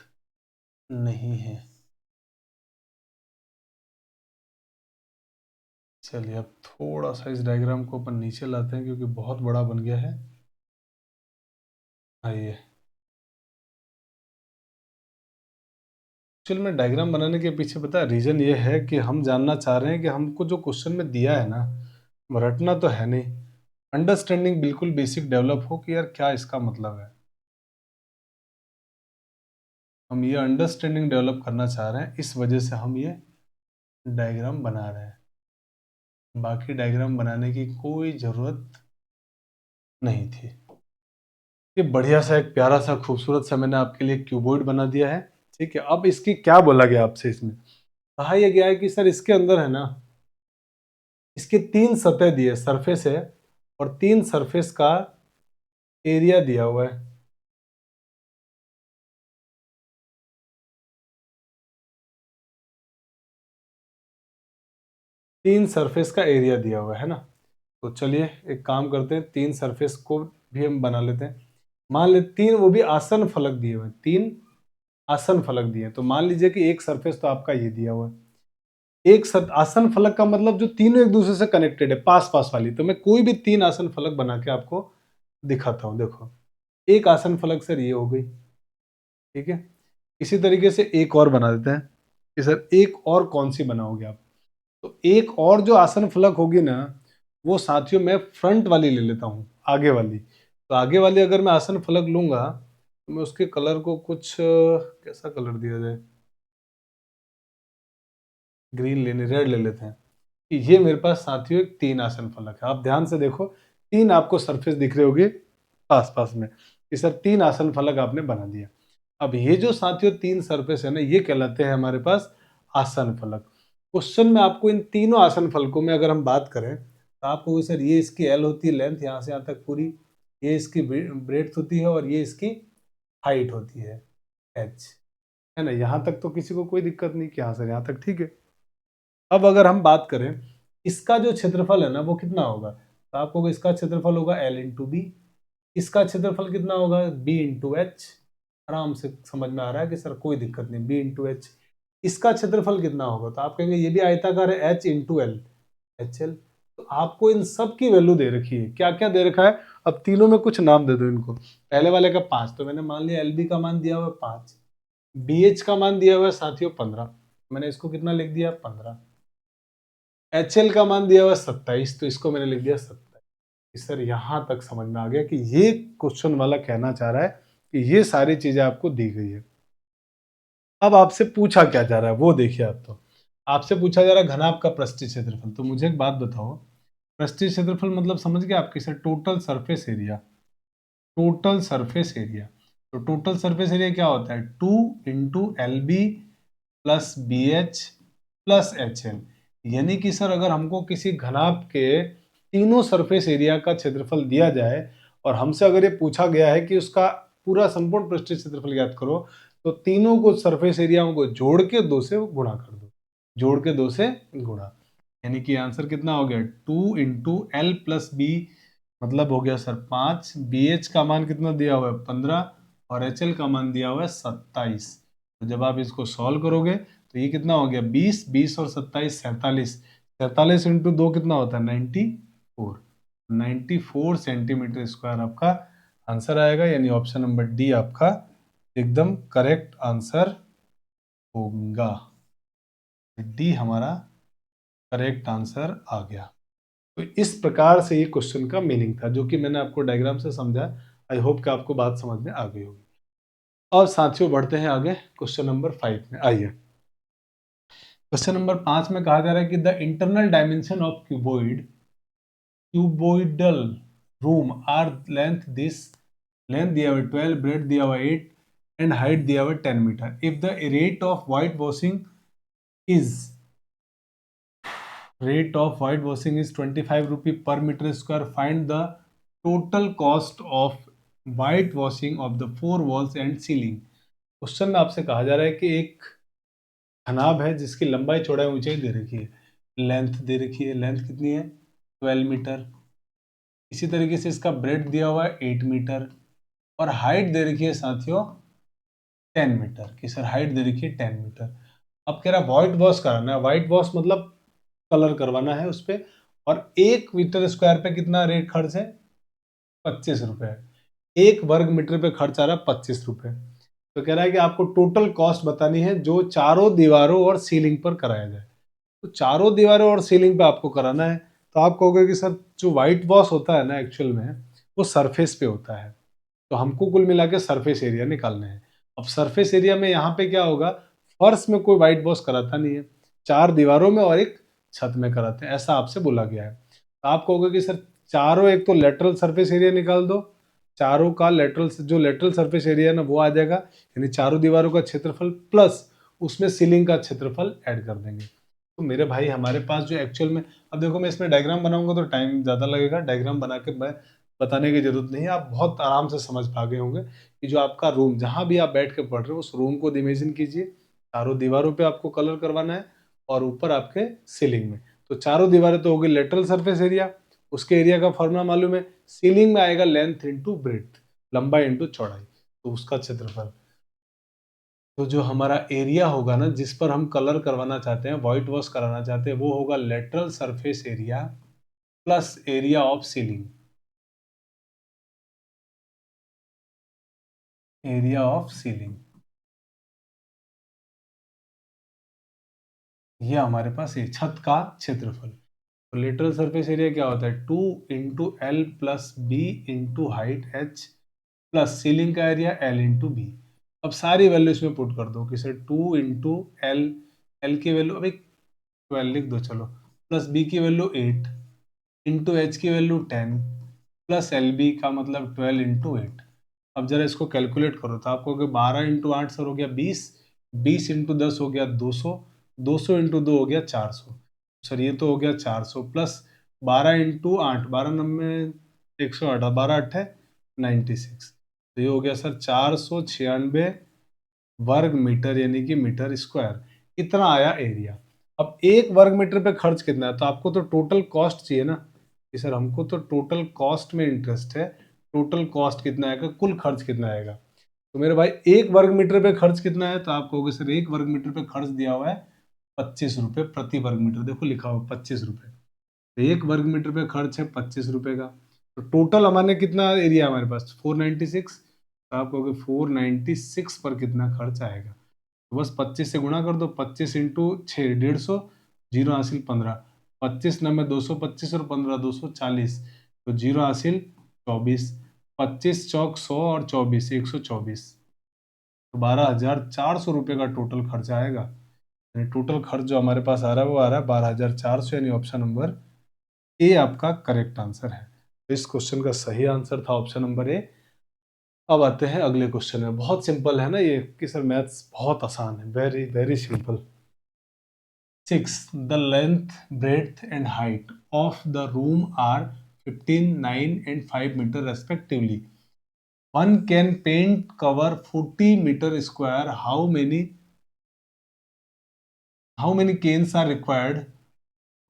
नहीं है। चलिए अब थोड़ा सा इस डायग्राम को अपन नीचे लाते हैं क्योंकि बहुत बड़ा बन गया है। आइए, एक्चुअल में डायग्राम बनाने के पीछे पता है रीजन ये है कि हम जानना चाह रहे हैं कि हमको जो क्वेश्चन में दिया है ना, रटना तो है नहीं, अंडरस्टैंडिंग बिल्कुल बेसिक डेवलप हो कि यार क्या इसका मतलब है। हम ये अंडरस्टैंडिंग डेवलप करना चाह रहे हैं, इस वजह से हम ये डायग्राम बना रहे हैं, बाकी डायग्राम बनाने की कोई ज़रूरत नहीं थी। ये बढ़िया सा एक प्यारा सा खूबसूरत सा मैंने आपके लिए क्यूबॉइड बना दिया है। ठीक है, अब इसकी क्या बोला गया आपसे, इसमें कहा यह गया है कि सर इसके अंदर है ना, इसके 3 सतह दिए सरफेस है और 3 सरफेस का एरिया दिया हुआ है। तीन सरफेस का एरिया दिया हुआ है ना, तो चलिए एक काम करते हैं, 3 सरफेस को भी हम बना लेते हैं। मान ले 3 वो भी आसन फलक दिए हुए हैं, 3 आसन फलक दिए हैं, तो मान लीजिए कि एक सरफेस तो आपका ये दिया हुआ है, एक आसन फलक का मतलब जो तीनों एक दूसरे से कनेक्टेड है, पास पास वाली। तो मैं कोई भी 3 आसन फलक बना के आपको दिखाता हूं। देखो एक आसन फलक सर ये हो गई, ठीक है, इसी तरीके से एक और बना देते हैं। कि सर एक और कौन सी बनाओगे आप? तो एक और जो आसन फलक होगी ना, वो साथियों मैं फ्रंट वाली ले लेता हूँ, आगे वाली। तो आगे वाली अगर मैं आसन फलक लूंगा तो मैं उसके कलर को कुछ कैसा कलर दिया जाए, ग्रीन लेने, रेड ले लेते हैं। ये मेरे पास साथियों एक 3 आसन फलक है। आप ध्यान से देखो, 3 आपको सरफेस दिख रहे होंगे पास-पास में। ये सर 3 आसन फलक आपने बना दिया। अब ये जो साथियों 3 सरफेस है ना, ये कहलाते हैं हमारे पास आसन फलक। क्वेश्चन में आपको इन तीनों आसन फलकों में अगर हम बात करें, तो आप कहोगे सर ये इसकी एल होती है लेंथ यहाँ से यहाँ तक पूरी, ये इसकी ब्रेड्थ होती है और ये इसकी हाइट होती है एच, है ना? यहाँ तक तो किसी को कोई दिक्कत नहीं कि हाँ सर यहाँ तक ठीक है। अब अगर हम बात करें इसका जो क्षेत्रफल है ना वो कितना होगा, तो आपको इसका क्षेत्रफल होगा एल इंटू बी, इसका क्षेत्रफल कितना होगा बी इंटू एच। आराम से समझ में आ रहा है कि सर कोई दिक्कत नहीं, बी इंटू एच। इसका क्षेत्रफल कितना होगा, तो आप कहेंगे ये भी आयताकार है, H into L, H L. तो आपको इन सब की वैल्यू दे रखी है, क्या क्या दे रखा है, अब तीनों में कुछ नाम दे दो इनको। पहले वाले का 5, तो मैंने मान लिया एल बी का मान दिया हुआ है 5, बी एच का मान दिया हुआ है साथियों 15, मैंने इसको कितना लिख दिया 15, एच एल का मान दिया हुआ 27, तो इसको मैंने लिख दिया 27। सर यहां तक समझ में आ गया कि ये क्वेश्चन वाला कहना चाह रहा है कि ये सारी चीजें आपको दी गई है। अब आपसे पूछा क्या जा रहा है वो देखिए। आप तो आपसे पूछा जा रहा है घनाभ का पृष्ठीय क्षेत्रफल। तो मुझे एक बात बताओ, पृष्ठीय क्षेत्रफल मतलब समझ गए आपके sir, total surface area, total surface area. तो टोटल सरफेस एरिया क्या होता है, 2 into L B plus B H plus H L. यानी कि सर अगर हमको किसी घनाभ के तीनों सरफेस एरिया का क्षेत्रफल दिया जाए और हमसे अगर ये पूछा गया है कि उसका पूरा संपूर्ण पृष्ठीय क्षेत्रफल ज्ञात करो, तो तीनों को सरफेस एरियाओं को जोड़ के 2 से गुणा कर दो, जोड़ के 2 से गुणा। यानी कि आंसर कितना हो गया 2 इंटू एल प्लस बी, मतलब हो गया सर 5, बी एच का मान कितना दिया हुआ है 15 और एच एल का मान दिया हुआ है 27। तो जब आप इसको सॉल्व करोगे तो ये कितना हो गया 20, 20 और 27 47, 47 इंटू 2 कितना होता है 94, 94 सेंटीमीटर स्क्वायर आपका आंसर आएगा। यानी ऑप्शन नंबर डी आपका एकदम करेक्ट आंसर होगा। डी हमारा करेक्ट आंसर आ गया। तो इस प्रकार से ये क्वेश्चन का मीनिंग था, जो कि मैंने आपको डायग्राम से समझा। आई होप कि आपको बात समझ में आ गई होगी। और साथियों बढ़ते हैं आगे क्वेश्चन नंबर 5 में। आइए क्वेश्चन नंबर 5 में कहा जा रहा है कि the internal dimension of cuboidal room are length this, length दिया हुआ 12, ब्रेड दिया हुआ 8 एंड हाइट दिया हुआ 10 metre. If the rate of white washing is, rate of white washing is 25 rupee per meter square, find the total cost of white washing of the 4 walls and ceiling। Question में आपसे कहा जा रहा है कि एक खनाब है जिसकी लंबाई चौड़ाई ऊंचाई दे रखी है, लेंथ दे रखी है, लेंथ कितनी है 12 मीटर। इसी तरीके से इसका ब्रेड दिया हुआ है 8 मीटर और हाइट दे रखी है साथियों 10 मीटर, की सर हाइट दे रखी है 10 मीटर। अब कह रहा है व्हाइट वॉश कराना है, व्हाइट वॉश मतलब कलर करवाना है उस पे, और 1 मीटर स्क्वायर पे कितना रेट खर्च है 25 रुपए, 1 वर्ग मीटर पे खर्च आ रहा है 25 रुपए। तो कह रहा है कि आपको टोटल कॉस्ट बतानी है जो चारों दीवारों और सीलिंग पर कराया जाए। तो चारों दीवारों और सीलिंग पे आपको कराना है। तो आप कहोगे कि सर जो व्हाइट वॉश होता है ना एक्चुअल में वो सरफेस पे होता है, तो हमको कुल मिला के सरफेस एरिया निकालना है। अब सरफेस एरिया में यहाँ पे क्या होगा, फर्श में कोई व्हाइट वॉश कराता नहीं है, 4 दीवारों में और एक छत में कराते हैं, ऐसा आपसे बोला गया है। तो आप कहोगे कि सर चारों, एक तो लेटरल सरफेस एरिया निकाल दो, चारों का लेटरल जो लेटरल सरफेस एरिया है ना वो आ जाएगा, यानी चारों दीवारों का क्षेत्रफल प्लस उसमें सीलिंग का क्षेत्रफल ऐड कर देंगे। तो मेरे भाई हमारे पास जो एक्चुअल में, अब देखो मैं इसमें डायग्राम बनाऊंगा तो टाइम ज़्यादा लगेगा, डायग्राम बना के मैं बताने की जरूरत नहीं है, आप बहुत आराम से समझ पा गए होंगे कि जो आपका रूम जहाँ भी आप बैठ के पढ़ रहे हो उस रूम को इमेजिन कीजिए, चारों दीवारों पे आपको कलर करवाना है और ऊपर आपके सीलिंग में। तो चारों दीवारें तो होगी लेटरल सरफेस एरिया, उसके एरिया का फॉर्मूला मालूम है, सीलिंग में आएगा लेंथ इंटू ब्रेड्थ, लंबाई इंटू चौड़ाई, तो उसका क्षेत्रफल। तो जो हमारा एरिया होगा ना जिस पर हम कलर करवाना चाहते हैं, व्हाइट वॉश कराना चाहते हैं, वो होगा lateral surface area plus area of ceiling, area of ceiling. ये हमारे पास ये छत का क्षेत्रफल। तो लेटरल सरफेस एरिया क्या होता है, 2 × L plus B into height h plus ceiling का एरिया L इंटू बी। अब सारी वैल्यू इसमें पुट कर दो कि सर 2 × L, L की वैल्यू अभी 12 लिख दो चलो, प्लस बी की वैल्यू 8 इंटू एच की वैल्यू 10 प्लस एल बी का मतलब 12 इंटू 8। अब जरा इसको कैलकुलेट करो तो आपको 12 इंटू 8 सर हो गया 20, 20 इंटू 10 हो गया 200, 200 इंटू 2 हो गया 400। सर ये तो हो गया 400 प्लस 12 इंटू 8, 12×9 108, 12 8 96, तो ये हो गया सर 496 वर्ग मीटर यानी कि मीटर स्क्वायर। इतना आया एरिया। अब एक वर्ग मीटर पे खर्च कितना है, तो आपको तो टोटल कॉस्ट चाहिए ना कि सर हमको तो टोटल कॉस्ट में इंटरेस्ट है। टोटल कॉस्ट कितना आएगा, कुल खर्च कितना आएगा। तो मेरे भाई एक वर्ग मीटर पे खर्च कितना है, तो आप कहोगे सर एक वर्ग मीटर पे खर्च दिया हुआ है 25 रुपये प्रति वर्ग मीटर। देखो लिखा हुआ 25 रुपये, तो एक वर्ग मीटर पे खर्च है 25 रुपये का। तो टोटल हमारे कितना एरिया है हमारे पास 496, तो आप कहोगे 496 पर कितना खर्च आएगा। तो बस 25 से गुणा कर दो, 25 इंटू 6 150, जीरो हासिल 15, 25 9 में 225 और 15 240, तो जीरो हासिल 24, 25 चौक 100 और 24 124, तो 12,400 रुपये का टोटल खर्च आएगा। यानी टोटल खर्च जो हमारे पास आ रहा है वो आ रहा है 12,400, यानी ऑप्शन नंबर ए आपका करेक्ट आंसर है। तो इस क्वेश्चन का सही आंसर था ऑप्शन नंबर ए। अब आते हैं अगले क्वेश्चन में। बहुत सिंपल है ना ये कि सर मैथ्स बहुत आसान है, very very simple. 6. The length, breadth and height of the room are 15, 9 and 5 meter respectively. One can paint cover 40 meter square. How many cans are required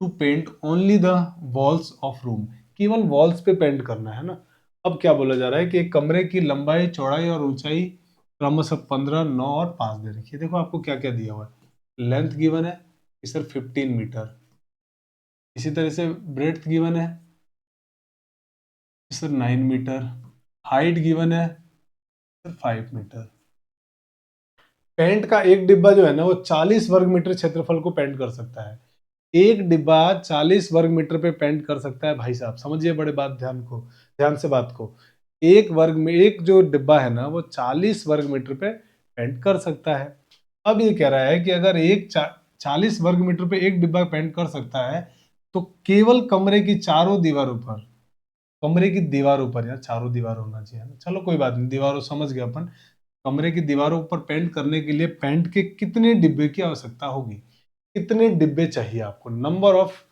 to paint only the walls of room? केवल walls पे paint करना है ना। अब क्या बोला जा रहा है कि एक कमरे की लंबाई, चौड़ाई और ऊंचाई क्रमशः 15, 9 और 5 दे रखी है। देखो आपको क्या क्या दिया हुआ है। लेंथ गिवन है कि सर 15 मीटर, इसी तरह से ब्रेड्थ गिवन है सर 9 मीटर, हाइट गिवन है सर 5 मीटर। पेंट का एक डिब्बा जो है ना वो 40 वर्ग मीटर क्षेत्रफल को पेंट कर सकता है। एक डिब्बा 40 वर्ग मीटर पे पेंट कर सकता है। भाई साहब समझिए बड़े बात, ध्यान से बात को। एक जो डिब्बा है ना वो 40 वर्ग मीटर पे पेंट कर सकता है। अब ये कह रहा है कि अगर 40 वर्ग मीटर पे एक डिब्बा पेंट कर सकता है तो केवल कमरे की दीवारों पर, यार चारों दीवार होना चाहिए ना, चलो कोई बात नहीं, दीवारों समझ गए अपन। कमरे की दीवारों पर पेंट करने के लिए पेंट के कितने डिब्बे की आवश्यकता होगी, कितने डिब्बे चाहिए आपको, नंबर ऑफ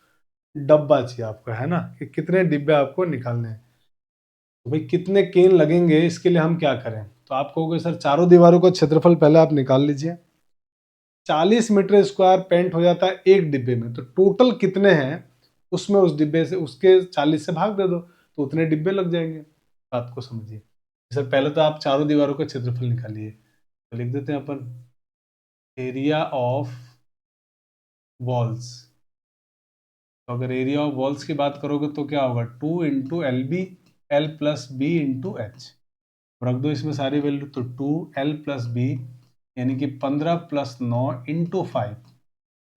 डब्बा चाहिए आपको, है ना, कि कितने डिब्बे आपको निकालने हैं। तो भाई कितने केन लगेंगे इसके लिए हम क्या करें, तो आप कहोगे सर चारों दीवारों का क्षेत्रफल पहले आप निकाल लीजिए। 40 मीटर स्क्वायर पेंट हो जाता है एक डिब्बे में, तो टोटल कितने हैं उसमें, उस डिब्बे से उसके 40 से भाग दे दो तो उतने डिब्बे लग जाएंगे। बात को समझिए। सर पहले तो आप चारों दीवारों का क्षेत्रफल निकालिए, तो लिख देते हैं अपन एरिया ऑफ वॉल्स। तो अगर एरिया ऑफ वॉल्स की बात करोगे तो क्या होगा 2 × L plus B into H. रख दो इसमें सारी वैल्यू, तो 2 L प्लस बी यानी कि 15 प्लस 9 इंटू 5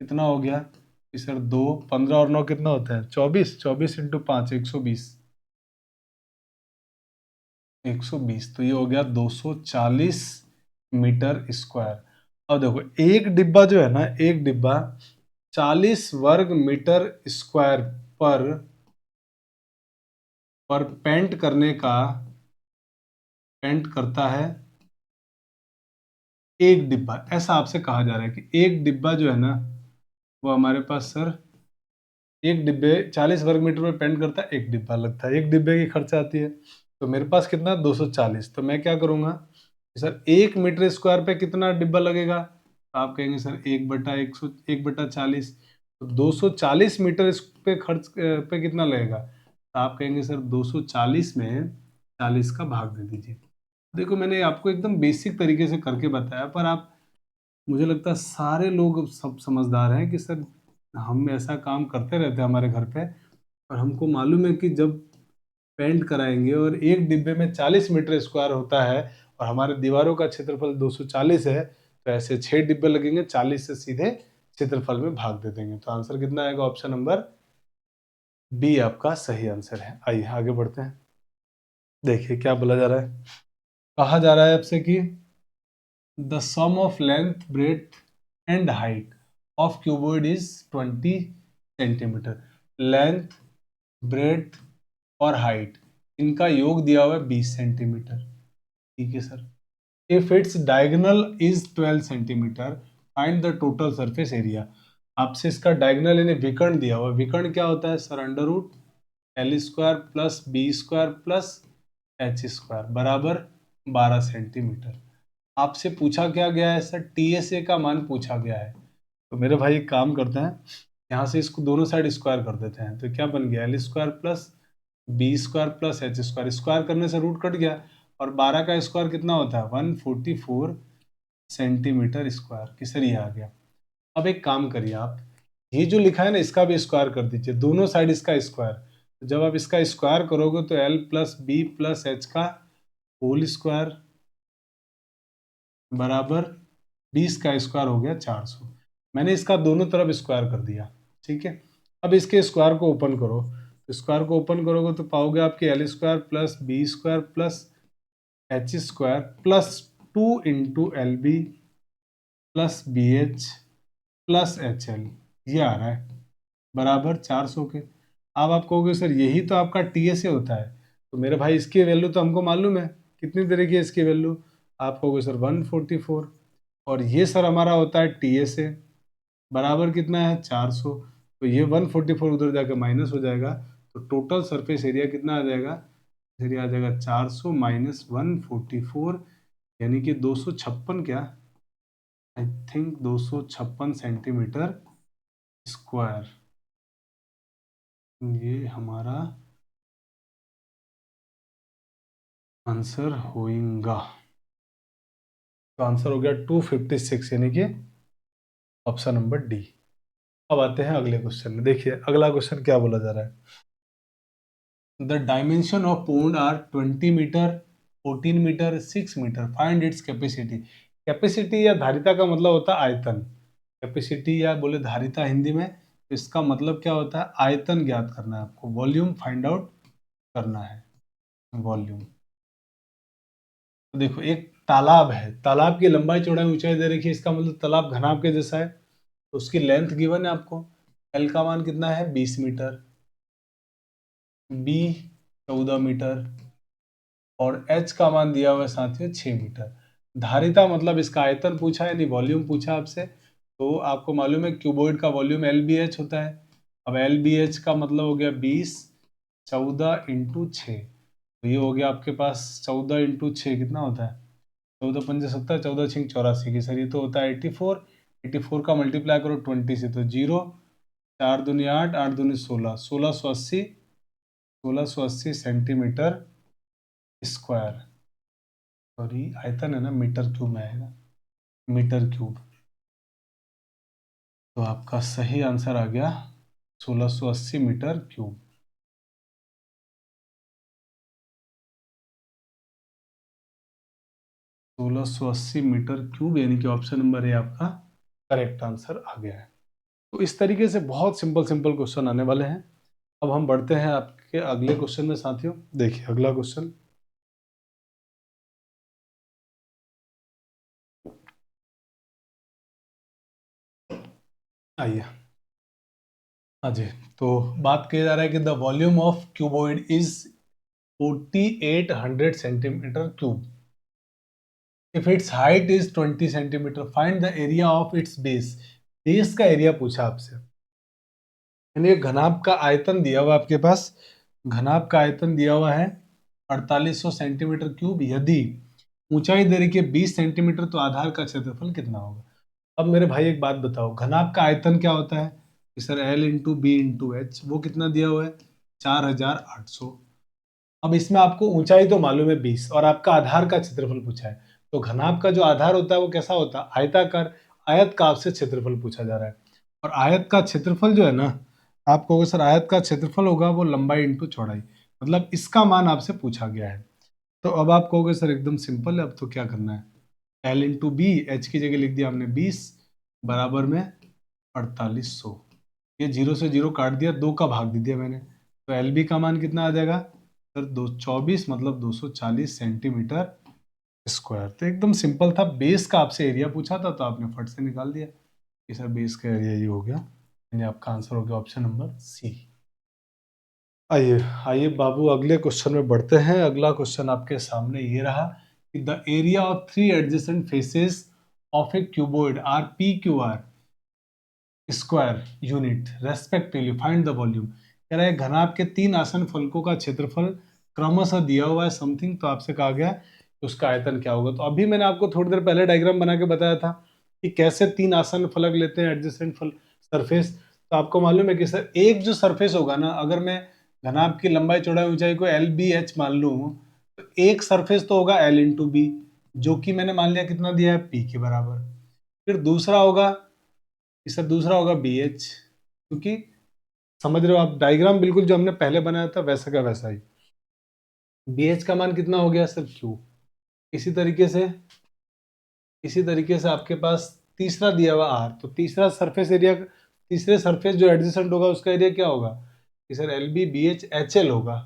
कितना हो गया कि सर 2, 15 और 9 कितना होता है 24, 24 इंटू 5 120, 120, तो ये हो गया 240 मीटर स्क्वायर। अब देखो एक डिब्बा जो है ना, एक डिब्बा 40 वर्ग मीटर स्क्वायर पर पेंट करता है एक डिब्बा। ऐसा आपसे कहा जा रहा है कि एक डिब्बा जो है ना वो हमारे पास सर एक डिब्बे 40 वर्ग मीटर में पेंट करता है, एक डिब्बा लगता है, एक डिब्बे की खर्चा आती है। तो मेरे पास कितना 240, तो मैं क्या करूंगा सर 1 मीटर स्क्वायर पे कितना डिब्बा लगेगा, तो आप कहेंगे सर 1/140, तो 240 मीटर इस पे खर्च पे कितना लगेगा, तो आप कहेंगे सर 240 में 40 का भाग दे दीजिए। देखो मैंने आपको एकदम बेसिक तरीके से करके बताया, पर आप, मुझे लगता है सारे लोग सब समझदार हैं कि सर हम ऐसा काम करते रहते हैं हमारे घर पे, और हमको मालूम है कि जब पेंट कराएंगे और एक डिब्बे में 40 मीटर स्क्वायर होता है और हमारे दीवारों का क्षेत्रफल 240 है, तो ऐसे 6 डिब्बे लगेंगे, 40 से सीधे क्षेत्रफल में भाग दे देंगे। तो आंसर कितना आएगा? ऑप्शन नंबर बी आपका सही आंसर है। आइए आगे बढ़ते हैं। देखिए क्या बोला जा रहा है। कहा जा रहा है आपसे कि the sum of length breadth and height of cuboid is 20 centimetre. Length, breadth और हाइट, इनका योग दिया हुआ है 20 सेंटीमीटर। ठीक है sir. If its diagonal is 12 centimetre, find the total surface area. आपसे इसका डायगोनल यानी विकर्ण दिया हुआ है। विकर्ण क्या होता है sir? Under root L square plus B square plus H square बराबर 12 सेंटीमीटर। आपसे पूछा क्या गया है सर? टीएसए का मान पूछा गया है। तो मेरे भाई एक काम करते हैं, यहाँ से इसको दोनों साइड स्क्वायर कर देते हैं। तो क्या बन गया? L square plus B square plus H square. Square करने से रूट कट गया, और 12 का स्क्वायर कितना होता है? 144 सेंटीमीटर स्क्वायर की सर ये आ गया। अब एक काम करिए आप, ये जो लिखा है ना इसका भी स्क्वायर कर दीजिए, दोनों साइड इसका स्क्वायर। तो जब आप इसका स्क्वायर करोगे तो L plus B plus H का होल स्क्वायर बराबर 20 का स्क्वायर हो गया 400। मैंने इसका दोनों तरफ स्क्वायर कर दिया। ठीक है। अब इसके स्क्वायर को ओपन करो, तो स्क्वायर को ओपन करोगे तो पाओगे आपके L square plus B square plus H square plus 2 into L B plus B H plus H L, ये आ रहा है बराबर 400 के। अब आप कहोगे सर यही तो आपका टी एस ए होता है। तो मेरे भाई इसकी वैल्यू तो हमको मालूम है, कितनी तरह की है इसकी वैल्यू? आप कहोगे सर 144, और ये सर हमारा होता है टी एस ए बराबर कितना है? 400। तो ये 144 उधर जाकर माइनस हो जाएगा, तो टोटल सरफेस एरिया कितना आ जाएगा? एरिया आ जाएगा 400 माइनस 144, यानी कि 256, क्या आई थिंक 256 सेंटीमीटर स्क्वायर। ये हमारा आंसर होगा। तो आंसर हो गया 256, यानी कि ऑप्शन नंबर डी। अब आते हैं अगले क्वेश्चन में। देखिए अगला क्वेश्चन क्या बोला जा रहा है। The dimension of pond are 20 metre, 14 metre, 6 metre. Find its capacity. Capacity या धारिता का मतलब होता है आयतन। कैपेसिटी या बोले धारिता हिंदी में, तो इसका मतलब क्या होता है? आयतन ज्ञात करना है आपको, वॉल्यूम फाइंड आउट करना है, वॉल्यूम। तो देखो एक तालाब है, तालाब की लंबाई चौड़ाई ऊंचाई दे रखी है, इसका मतलब तालाब घनाभ के जैसा है। तो उसकी लेंथ गिवन है आपको। एल का मान कितना है? 20 मीटर, बी 14 मीटर, और एच का मान दिया हुआ है साथियों 6 मीटर। धारिता मतलब इसका आयतन पूछा है, यानी वॉल्यूम पूछा आपसे। तो आपको मालूम है क्यूबॉइड का वॉल्यूम एल बी एच होता है। अब एल बी एच का मतलब हो गया 20, 14 इंटू 6। तो ये हो गया आपके पास 14 इंटू 6 कितना होता है? 14 पंजे 70, 14 छिंग 84 की सर ये तो होता है 84। 84 का मल्टीप्लाई करो 20 से तो 0, 4 दूनी 8, 8 दूनी 16, 1680, 1680 सेंटीमीटर स्क्वायर। सॉरी आयतन है ना, मीटर क्यूब में आएगा, मीटर क्यूब। तो आपका सही आंसर आ गया 1680 मीटर क्यूब। 1680 मीटर क्यूब, यानी कि ऑप्शन नंबर ए आपका करेक्ट आंसर आ गया है। तो इस तरीके से बहुत सिंपल सिंपल क्वेश्चन आने वाले हैं। अब हम बढ़ते हैं आपके अगले क्वेश्चन में साथियों। देखिए अगला क्वेश्चन, आइए। हाँ जी। तो बात किया जा रहा है कि the volume of cuboid is 4800 centimetre cube. If it's height is 20 centimetre, find the area of its base. Base का एरिया पूछा आपसे, यानी घनाभ का आयतन दिया हुआ आपके पास। घनाभ का आयतन दिया हुआ है 4800 सेंटीमीटर क्यूब। यदि ऊंचाई दे रखी है 20 सेंटीमीटर, तो आधार का क्षेत्रफल कितना होगा? अब मेरे भाई एक बात बताओ, घनाभ का आयतन क्या होता है? कि sir L into B into H, वो कितना दिया हुआ है? 4800। अब इसमें आपको ऊंचाई तो मालूम है 20, और आपका आधार का क्षेत्रफल पूछा है। तो घनाभ का जो आधार होता है वो कैसा होता है? आयताकार। आयत का आपसे क्षेत्रफल पूछा जा रहा है, और आयत का क्षेत्रफल जो है ना, आप कहोगे सर आयत का क्षेत्रफल होगा वो लंबाई इंटू चौड़ाई, मतलब इसका मान आपसे पूछा गया है। तो अब आप कहोगे सर एकदम सिंपल है, अब तो क्या करना है? एल इंटू बी, एच की जगह लिख दिया हमने 20 बराबर में 4800। ये 0 से 0 काट दिया, 2 का भाग दे दिया मैंने, तो एल बी का मान कितना आ जाएगा सर? 224 मतलब 240 सेंटीमीटर स्क्वायर। तो एकदम सिंपल था, बेस का आपसे एरिया पूछा था तो आपने फट से निकाल दिया कि सर बेस का एरिया ये हो गया, यानी आपका आंसर हो गया ऑप्शन नंबर सी। आइए आइए बाबू, अगले क्वेश्चन में बढ़ते हैं। अगला क्वेश्चन आपके सामने ये रहा कि the area of 3 adjacent faces of a cuboid R P Q are square unit respectively, find the volume. कह रहा है घनाभ के 3 आसन फलकों का क्षेत्रफल क्रमशः दिया हुआ है समथिंग, तो आपसे कहा गया कि उसका आयतन क्या होगा। तो अभी मैंने आपको थोड़ी देर पहले डायग्राम बना के बताया था कि कैसे 3 आसन फलक लेते हैं एडजेसेंट सरफेस। तो आपको मालूम है कि सर एक जो सरफेस होगा ना, अगर मैं घनाभ की लंबाई चौड़ाई ऊंचाई को एल बी एच मान लूं, तो एक सरफेस तो होगा एल इंटू बी, जो कि मैंने मान लिया कितना दिया है, पी के बराबर। फिर दूसरा होगा, इसका दूसरा होगा बी एच, क्योंकि समझ रहे हो आप, डायग्राम बिल्कुल जो हमने पहले बनाया था वैसा का वैसा ही। बी एच का मान कितना हो गया सर? क्यू। इसी तरीके से आपके पास तीसरा दिया हुआ आर, तो तीसरा सरफेस एरिया, तीसरे सरफेस जो एडजेसेंट होगा उसका एरिया क्या होगा कि sir L B B H H L होगा।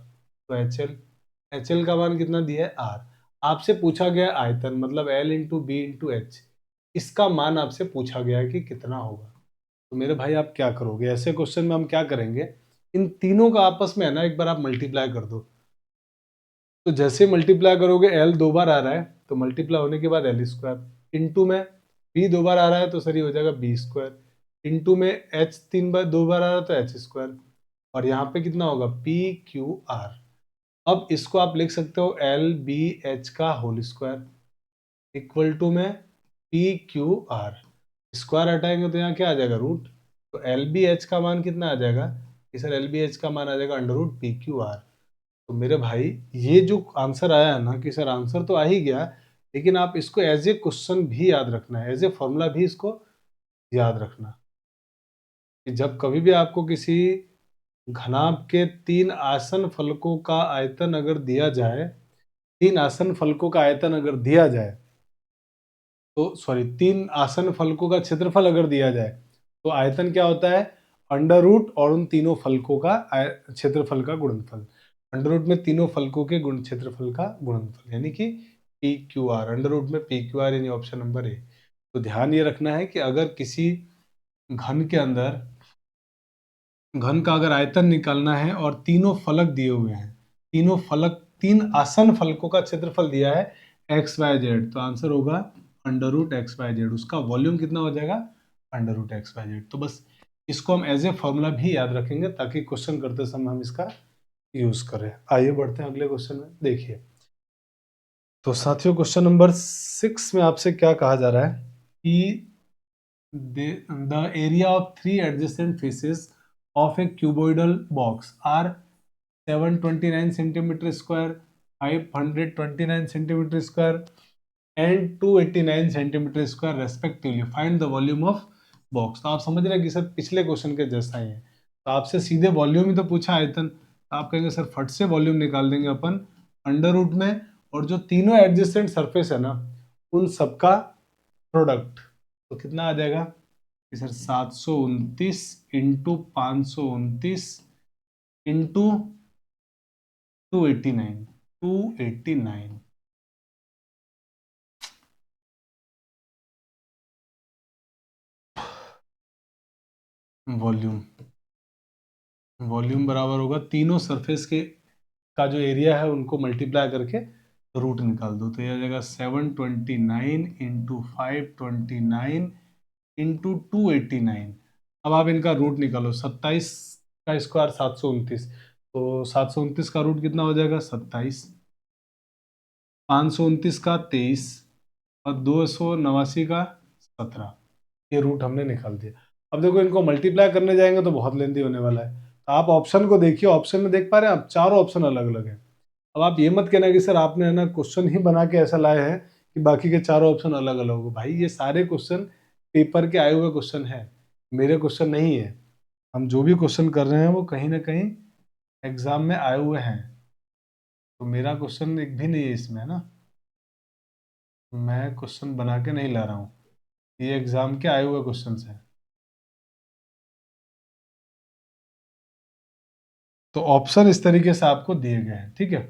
तो एच एल का मान कितना दिया है? आर। आपसे पूछा गया आयतन, मतलब L into B into H, इसका मान आपसे पूछा गया है कि कितना होगा। तो मेरे भाई आप क्या करोगे ऐसे क्वेश्चन में? हम क्या करेंगे, इन तीनों का आपस में है ना एक बार आप मल्टीप्लाई कर दो। तो जैसे मल्टीप्लाई करोगे, एल 2 बार आ रहा है तो मल्टीप्लाई होने के बाद एल स्क्वायर, इंटू में बी 2 बार आ रहा है तो सर ये हो जाएगा बी स्क्वायर, इंटू में एच 2 बार आ रहा है तो एच स्क्वायर, और यहाँ पे कितना होगा? P Q are. अब इसको आप लिख सकते हो एल बी एच का होल स्क्वायर इक्वल टू में पी क्यू आर। स्क्वायर हटाएंगे तो यहाँ क्या आ जाएगा? रूट। तो एल बी एच का मान कितना आ जाएगा कि सर एल बी एच का मान आ जाएगा under root P Q R. तो मेरे भाई ये जो आंसर आया है ना कि सर आंसर तो आ ही गया, लेकिन आप इसको एज ए क्वेश्चन भी याद रखना है, एज ए फॉर्मूला भी इसको याद रखना कि जब कभी भी आपको किसी घनाभ के 3 आसन फलकों का आयतन अगर दिया जाए, 3 आसन फलकों का आयतन अगर दिया जाए, तो सॉरी 3 आसन फलकों का क्षेत्रफल अगर दिया जाए, तो आयतन क्या होता है? अंडर रूट और उन तीनों फलकों का क्षेत्रफल का गुणनफल। अंडर रूट में तीनों फलकों के गुण क्षेत्रफल का गुणनफल, यानी कि P Q R, under root में पी क्यू आर, यानी ऑप्शन नंबर ए। तो ध्यान ये रखना है कि अगर किसी घन के अंदर, घन का अगर आयतन निकालना है और तीनों फलक दिए हुए हैं, तीनों फलक, 3 आसन फलकों का क्षेत्रफल दिया है एक्स वाई जेड, तो आंसर होगा under root X Y Z. उसका वॉल्यूम कितना हो जाएगा? Under root X Y Z. तो बस इसको हम एज ए फॉर्मूला भी याद रखेंगे ताकि क्वेश्चन करते समय हम इसका यूज करें। आइए बढ़ते हैं अगले क्वेश्चन में। देखिए तो साथियों, क्वेश्चन नंबर 6 में आपसे क्या कहा जा रहा है कि the area of 3 adjacent faces of a cuboidal box are 729 centimeter square, 529 centimeter square and 289 centimeter square respectively. Find the volume of box। तो आप समझ रहे हैं कि सर पिछले क्वेश्चन के जैसा ही है, तो आपसे सीधे वॉल्यूम ही तो पूछा आयतन, तो आप कहेंगे सर फट से वॉल्यूम निकाल देंगे अपन अंडर रूट में, और जो तीनों एडजेसेंट सरफेस है ना उन सबका प्रोडक्ट, तो कितना आ जाएगा कि sir 729 into 529 into 289, 289। Volume, volume बराबर होगा तीनों सरफेस के का जो एरिया है उनको मल्टीप्लाई करके रूट निकाल दो, तो ये आ जाएगा 729 इंटू 529 इंटू 289। अब आप इनका रूट निकालो, 27 का स्क्वायर 729, तो 729 का रूट कितना हो जाएगा? 27। 529 का 23 और 289 का 17। ये रूट हमने निकाल दिया। अब देखो इनको मल्टीप्लाई करने जाएंगे तो बहुत लेंथी होने वाला है, तो आप ऑप्शन को देखिए, ऑप्शन में देख पा रहे हैं आप, चारों ऑप्शन अलग अलग है। अब आप ये मत कहना कि सर आपने है ना क्वेश्चन ही बना के ऐसा लाए हैं कि बाकी के चारों ऑप्शन अलग अलग हो। भाई ये सारे क्वेश्चन पेपर के आए हुए क्वेश्चन है, मेरे क्वेश्चन नहीं है। हम जो भी क्वेश्चन कर रहे हैं वो कहीं ना कहीं एग्जाम में आए हुए हैं, तो मेरा क्वेश्चन एक भी नहीं है इसमें, है ना। मैं क्वेश्चन बना के नहीं ला रहा हूँ, ये एग्जाम के आए हुए क्वेश्चन हैं। तो ऑप्शन इस तरीके से आपको दिए गए हैं, ठीक है।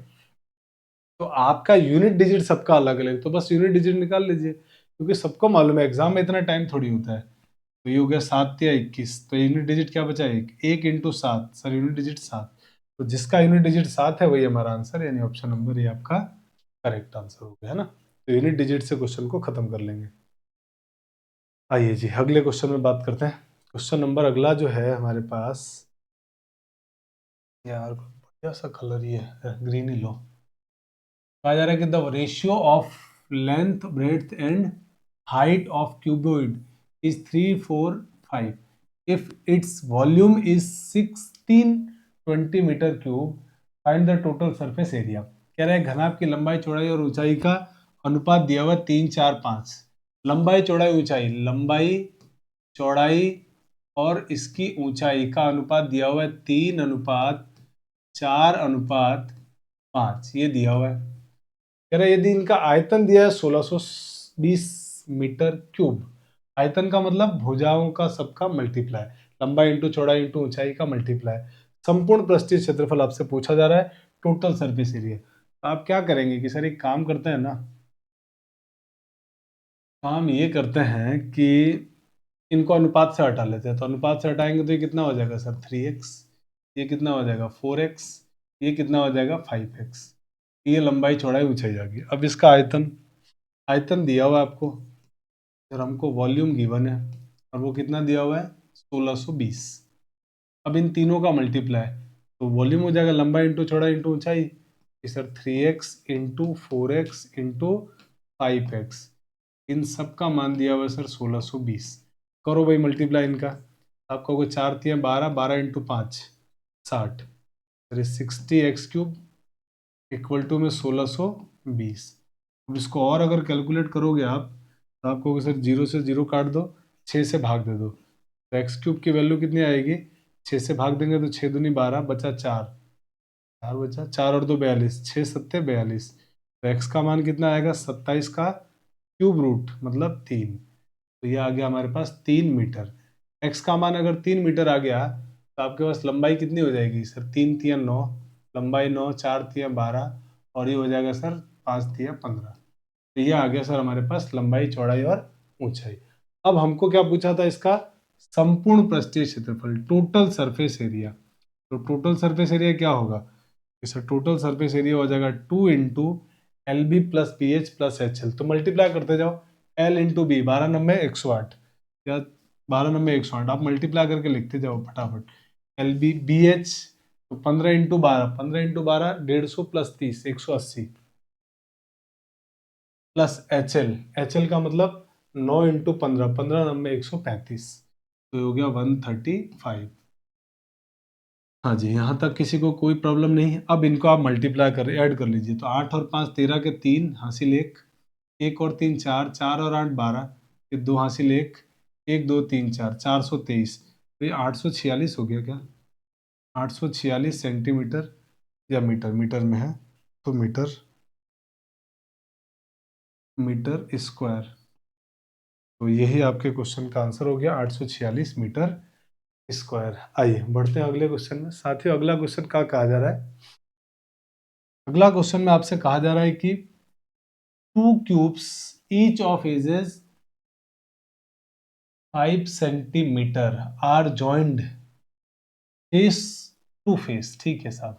तो आपका यूनिट डिजिट सबका अलग अलग, तो बस यूनिट डिजिट निकाल लीजिए, क्योंकि सबको मालूम है एग्जाम में इतना टाइम थोड़ी होता है। तो ये हो गया 7 या 21, तो यूनिट डिजिट क्या बचा, एक, 1 × 7, सर यूनिट डिजिट 7। तो जिसका यूनिट डिजिट 7 है वही हमारा आंसर, यानी ऑप्शन नंबर ये आपका करेक्ट आंसर हो गया, है ना। तो यूनिट डिजिट से क्वेश्चन को खत्म कर लेंगे। आइए जी अगले क्वेश्चन में बात करते हैं। क्वेश्चन नंबर अगला जो है हमारे पास, यार बढ़िया सा कलर ही है, ग्रीन ही लो। कहा जा रहा है कि the ratio of length breadth and height of cuboid is 345 if its volume is 1620 metre cube, find the total surface area. कह रहा है घनाभ की लंबाई चौड़ाई और ऊंचाई का अनुपात दिया हुआ 3 4 5। लंबाई चौड़ाई ऊंचाई, लंबाई चौड़ाई और इसकी ऊंचाई का अनुपात दिया हुआ है 3:4:5, ये दिया हुआ है। कह रहा है यदि इनका आयतन दिया है 1620 मीटर क्यूब, आयतन का मतलब भुजाओं का सबका मल्टीप्लाई, लंबाई इंटू चौड़ाई इंटू ऊंचाई का मल्टीप्लाई, संपूर्ण पृष्ठीय क्षेत्रफल आपसे पूछा जा रहा है, टोटल सरफेस एरिया। तो आप क्या करेंगे कि सर एक काम करते हैं ना, काम ये करते हैं कि इनको अनुपात से हटा लेते हैं। तो अनुपात से हटाएंगे तो ये कितना हो जाएगा सर, 3x, ये कितना हो जाएगा 4x, ये कितना हो जाएगा 5x, ये लंबाई चौड़ाई ऊंचाई आ गई। अब इसका आयतन, आयतन दिया हुआ है आपको, फिर हमको वॉल्यूम गिवन है और वो कितना दिया हुआ है 1620। अब इन तीनों का मल्टीप्लाई, तो वॉल्यूम हो जाएगा लंबाई इंटू चौड़ाई इंटू ऊंचाई, कि sir 3x into 4x into 5x, इन सब का मान दिया हुआ है सर 1620। करो भाई मल्टीप्लाई इनका, आपका को 4×3 = 12, 12 × 5 = 60, फिर 60x³ इक्वल टू में 1620। अब इसको और अगर कैलकुलेट करोगे आप, तो आपको सर 0 से 0 काट दो, 6 से भाग दे दो, तो x³ की वैल्यू कितनी आएगी, 6 से भाग देंगे तो 6 दूनी 12, बचा 4, 4 बचा, 4 और 2 42, 6 सत्ते 42। तो x का मान कितना आएगा, 27 का क्यूब रूट मतलब 3। तो ये आ गया हमारे पास 3 मीटर। x का मान अगर 3 मीटर आ गया तो आपके पास लंबाई कितनी हो जाएगी सर, 3×3 = 9, लंबाई 9, 4×3 = 12, और ये हो जाएगा सर 5×3 = 15। तो ये आ गया सर हमारे पास लंबाई चौड़ाई और ऊंचाई। अब हमको क्या पूछा था, इसका संपूर्ण पृष्ठीय क्षेत्रफल, टोटल सरफेस एरिया। तो टोटल सरफेस एरिया क्या होगा, सर टोटल सरफेस एरिया हो जाएगा 2 × LB + BH + HL। तो मल्टीप्लाई करते जाओ, L × B, 12×9 = 108, या 12×9 = 108, आप मल्टीप्लाई करके लिखते जाओ फटाफट। LB BH तो 15×12, 15×12 150 + 30 180, प्लस HL, HL का मतलब 9×15, 15×9 = 135, तो हो गया 135। हाँ जी, यहाँ तक किसी को कोई प्रॉब्लम नहीं है। अब इनको आप मल्टीप्लाई कर ऐड कर लीजिए, तो 8 और 5 13 के 3 हासिल 1, 1 और 3 4, 4 और 8 12, फिर 2 हासिल 1, 1 2 3 4, 423। तो ये 846 हो गया क्या, 846 सेंटीमीटर या मीटर, मीटर में है तो मीटर, मीटर स्क्वायर। तो यही आपके क्वेश्चन का आंसर हो गया, 846 मीटर स्क्वायर। आइए बढ़ते हैं अगले क्वेश्चन में। साथियों अगला क्वेश्चन क्या कहा जा रहा है, अगला क्वेश्चन में आपसे कहा जा रहा है कि 2 cubes each of edges 5 centimetre are joined face to face, ठीक है साहब।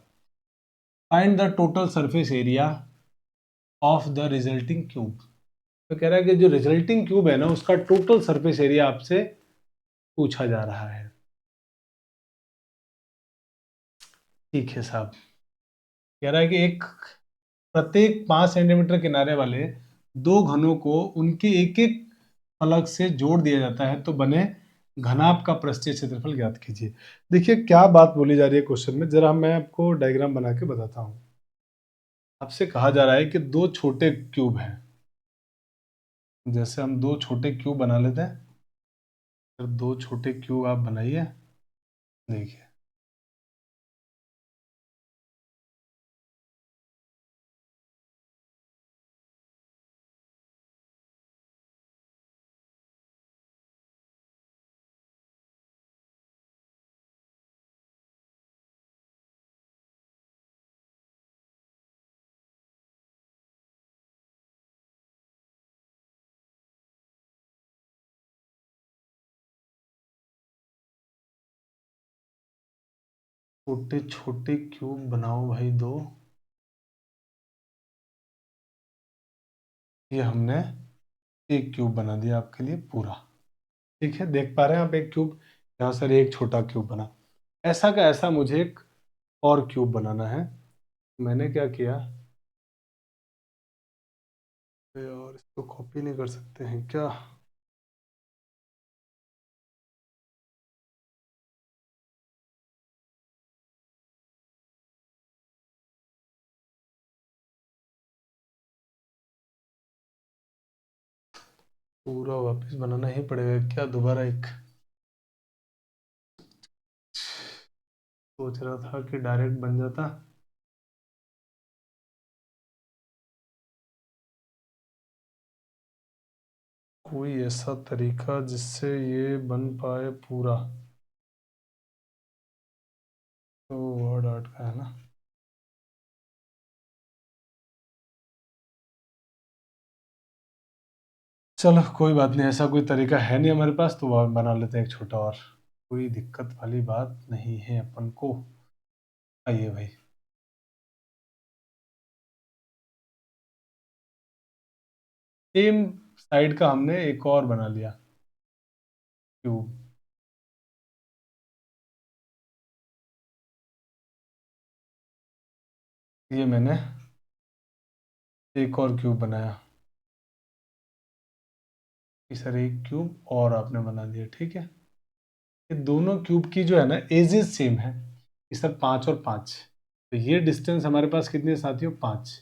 Find the total surface area of the resulting cube. तो कह रहा है कि जो रिजल्टिंग क्यूब है ना, उसका टोटल सरफेस एरिया आपसे पूछा जा रहा है, ठीक है साहब। कह रहा है कि एक प्रत्येक 5 सेंटीमीटर किनारे वाले दो घनों को उनके एक एक फलक से जोड़ दिया जाता है तो बने घनाभ का पृष्ठीय क्षेत्रफल ज्ञात कीजिए। देखिए क्या बात बोली जा रही है क्वेश्चन में, जरा मैं आपको डायग्राम बना के बताता हूँ। आपसे कहा जा रहा है कि दो छोटे क्यूब हैं, जैसे हम दो छोटे क्यूब बना लेते हैं, फिर दो छोटे क्यूब आप बनाइए। देखिए छोटे छोटे क्यूब बनाओ भाई दो। ये हमने एक क्यूब बना दिया आपके लिए पूरा। ठीक है, देख पा रहे हैं आप एक क्यूब, यहाँ सर एक छोटा क्यूब बना। ऐसा का ऐसा मुझे एक और क्यूब बनाना है। मैंने क्या किया, और इसको कॉपी नहीं कर सकते हैं क्या? पूरा वापस बनाना ही पड़ेगा क्या दोबारा एक? सोच रहा था कि डायरेक्ट बन जाता। कोई ऐसा तरीका जिससे ये बन पाए पूरा। तो वर्ड आर्ट का है ना। चलो कोई बात नहीं, ऐसा कोई तरीका है नहीं हमारे पास, तो वह बना लेते हैं एक छोटा और। कोई दिक्कत वाली बात नहीं है अपन को। आइए भाई। सेम साइड का हमने एक और बना लिया क्यूब। ये मैंने एक और क्यूब बनाया। इस तरह एक क्यूब और आपने बना दिया। ठीक है, ये दोनों क्यूब की जो है ना एजेस सेम है। ये सर 5 और 5, तो ये डिस्टेंस हमारे पास कितनी है साथियों? 5।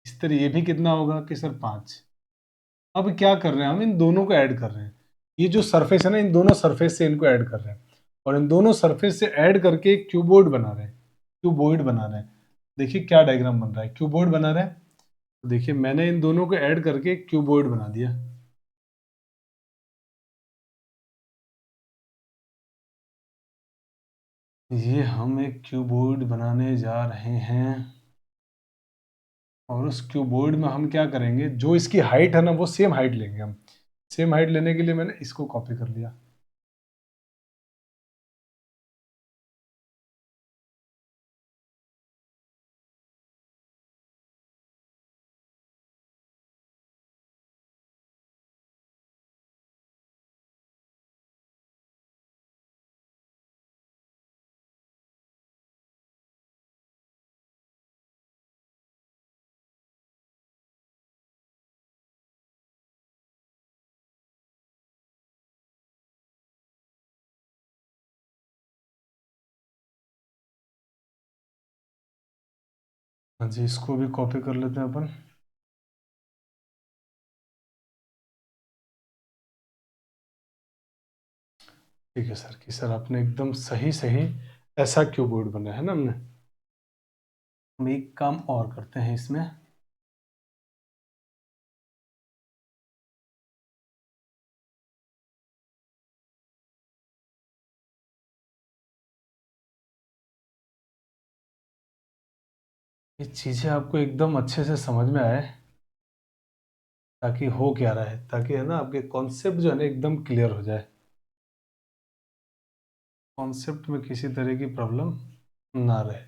इस तरह ये भी कितना होगा कि सर 5। अब क्या कर रहे हैं, हम इन दोनों को ऐड कर रहे हैं। ये जो सरफेस है ना, इन दोनों सरफेस से इनको ऐड कर रहे हैं, और इन दोनों सरफेस से ऐड करके एक क्यूबॉइड बना रहे हैं। क्यूबॉइड बना रहे हैं। देखिए क्या डायग्राम बन रहा है, क्यूबॉइड बना रहे हैं। तो देखिए मैंने इन दोनों को ऐड करके एक क्यूबॉइड बना दिया। ये हम एक क्यूबॉइड बनाने जा रहे हैं, और उस क्यूबॉइड में हम क्या करेंगे, जो इसकी हाइट है ना वो सेम हाइट लेंगे हम। सेम हाइट लेने के लिए मैंने इसको कॉपी कर लिया। हाँ जी, इसको भी कॉपी कर लेते हैं अपन। ठीक है सर, कि सर आपने एकदम सही सही ऐसा क्यूबॉइड बनाया है ना हमने। हम एक काम और करते हैं इसमें। ये चीज़ें आपको एकदम अच्छे से समझ में आए, ताकि हो क्या रहा है, ताकि है ना आपके कॉन्सेप्ट जो है ना एकदम क्लियर हो जाए। कॉन्सेप्ट में किसी तरह की प्रॉब्लम ना रहे।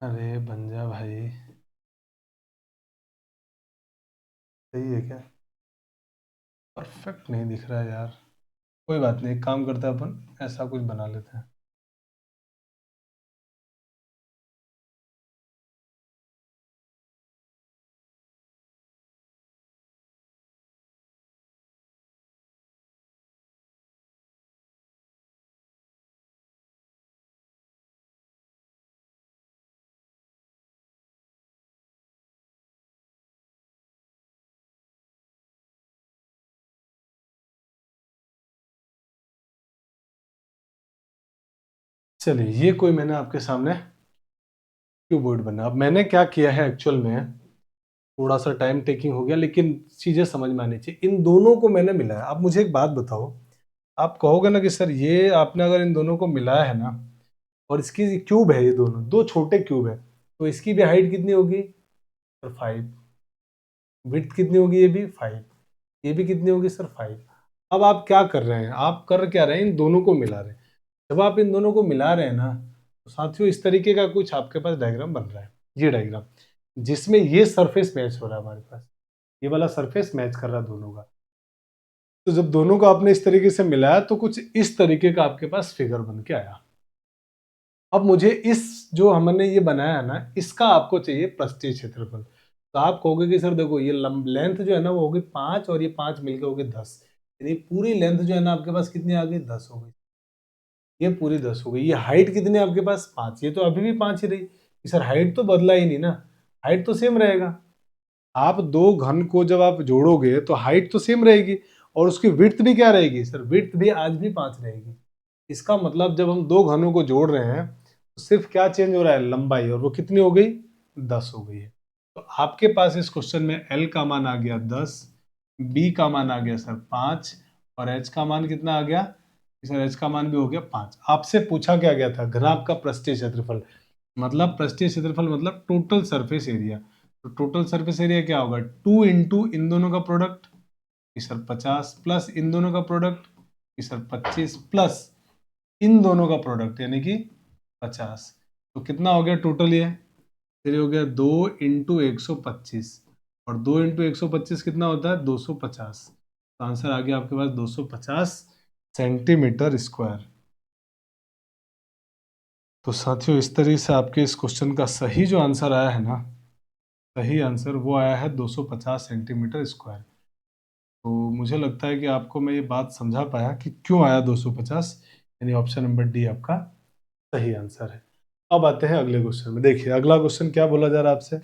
अरे बन जा भाई। सही है क्या? परफेक्ट नहीं दिख रहा है यार। कोई बात नहीं, एक काम करते हैं अपन, ऐसा कुछ बना लेते हैं। चलिए, ये कोई मैंने आपके सामने क्यूबॉइड बना। अब मैंने क्या किया है एक्चुअल में, थोड़ा सा टाइम टेकिंग हो गया, लेकिन चीज़ें समझ में आनी चाहिए। इन दोनों को मैंने मिलाया। अब मुझे एक बात बताओ, आप कहोगे ना कि सर ये आपने अगर इन दोनों को मिलाया है ना, और इसकी क्यूब है, ये दोनों दो छोटे क्यूब है, तो इसकी भी हाइट कितनी होगी सर? 5। विड्थ कितनी होगी? ये भी 5। ये भी कितनी होगी सर? 5। अब आप क्या कर रहे हैं? आप कर क्या रहे हैं? इन दोनों को मिला रहे हैं। जब आप इन दोनों को मिला रहे हैं ना, तो साथियों इस तरीके का कुछ आपके पास डायग्राम बन रहा है। ये डायग्राम जिसमें ये सरफेस मैच हो रहा है हमारे पास, ये वाला सरफेस मैच कर रहा है दोनों का। तो जब दोनों को आपने इस तरीके से मिलाया तो कुछ इस तरीके का आपके पास फिगर बन के आया। अब मुझे इस जो हमने ये बनाया ना, इसका आपको चाहिए पृष्ठीय क्षेत्रफल। तो आप कहोगे कि सर देखो ये लेंथ जो है ना वो होगी 5 और ये 5 मिलकर होगी 10, यानी पूरी लेंथ जो है ना आपके पास कितनी आ गई? 10 हो गई। ये पूरी 10 हो गई। ये हाइट कितनी है आपके पास? 5। ये तो अभी भी 5 ही रही सर, हाइट तो बदला ही नहीं ना, हाइट तो सेम रहेगा। आप दो घन को जब आप जोड़ोगे तो हाइट तो सेम रहेगी, और उसकी विड्थ भी क्या रहेगी सर? विड्थ भी आज भी 5 रहेगी। इसका मतलब जब हम दो घनों को जोड़ रहे हैं तो सिर्फ क्या चेंज हो रहा है? लंबाई, और वो कितनी हो गई? 10 हो गई है। तो आपके पास इस क्वेश्चन में एल का मान आ गया 10, बी का मान आ गया सर 5, और एच का मान कितना आ गया सर? एच का मान भी हो गया 5। आपसे पूछा क्या गया था? घनाभ का पृष्ठीय क्षेत्रफल। मतलब पृष्ठीय क्षेत्रफल मतलब टोटल सरफेस एरिया। तो टोटल सरफेस एरिया क्या होगा? 2 इंटू इन दोनों का प्रोडक्ट सर 50, प्लस इन दोनों का प्रोडक्ट सर 25, प्लस इन दोनों का प्रोडक्ट यानी कि 50। तो कितना हो गया टोटल? ये फिर हो गया 2 इंटू 125, और 2 इंटू 125 कितना होता है? 250। तो आंसर आ गया आपके पास 250 सेंटीमीटर स्क्वायर। तो साथियों इस तरीके से आपके इस क्वेश्चन का सही जो आंसर आया है ना, सही आंसर वो आया है 250 सेंटीमीटर स्क्वायर। तो मुझे लगता है कि आपको मैं ये बात समझा पाया कि क्यों आया 250, यानी ऑप्शन नंबर डी आपका सही आंसर है। अब आते हैं अगले क्वेश्चन में। देखिए अगला क्वेश्चन क्या बोला जा रहा है आपसे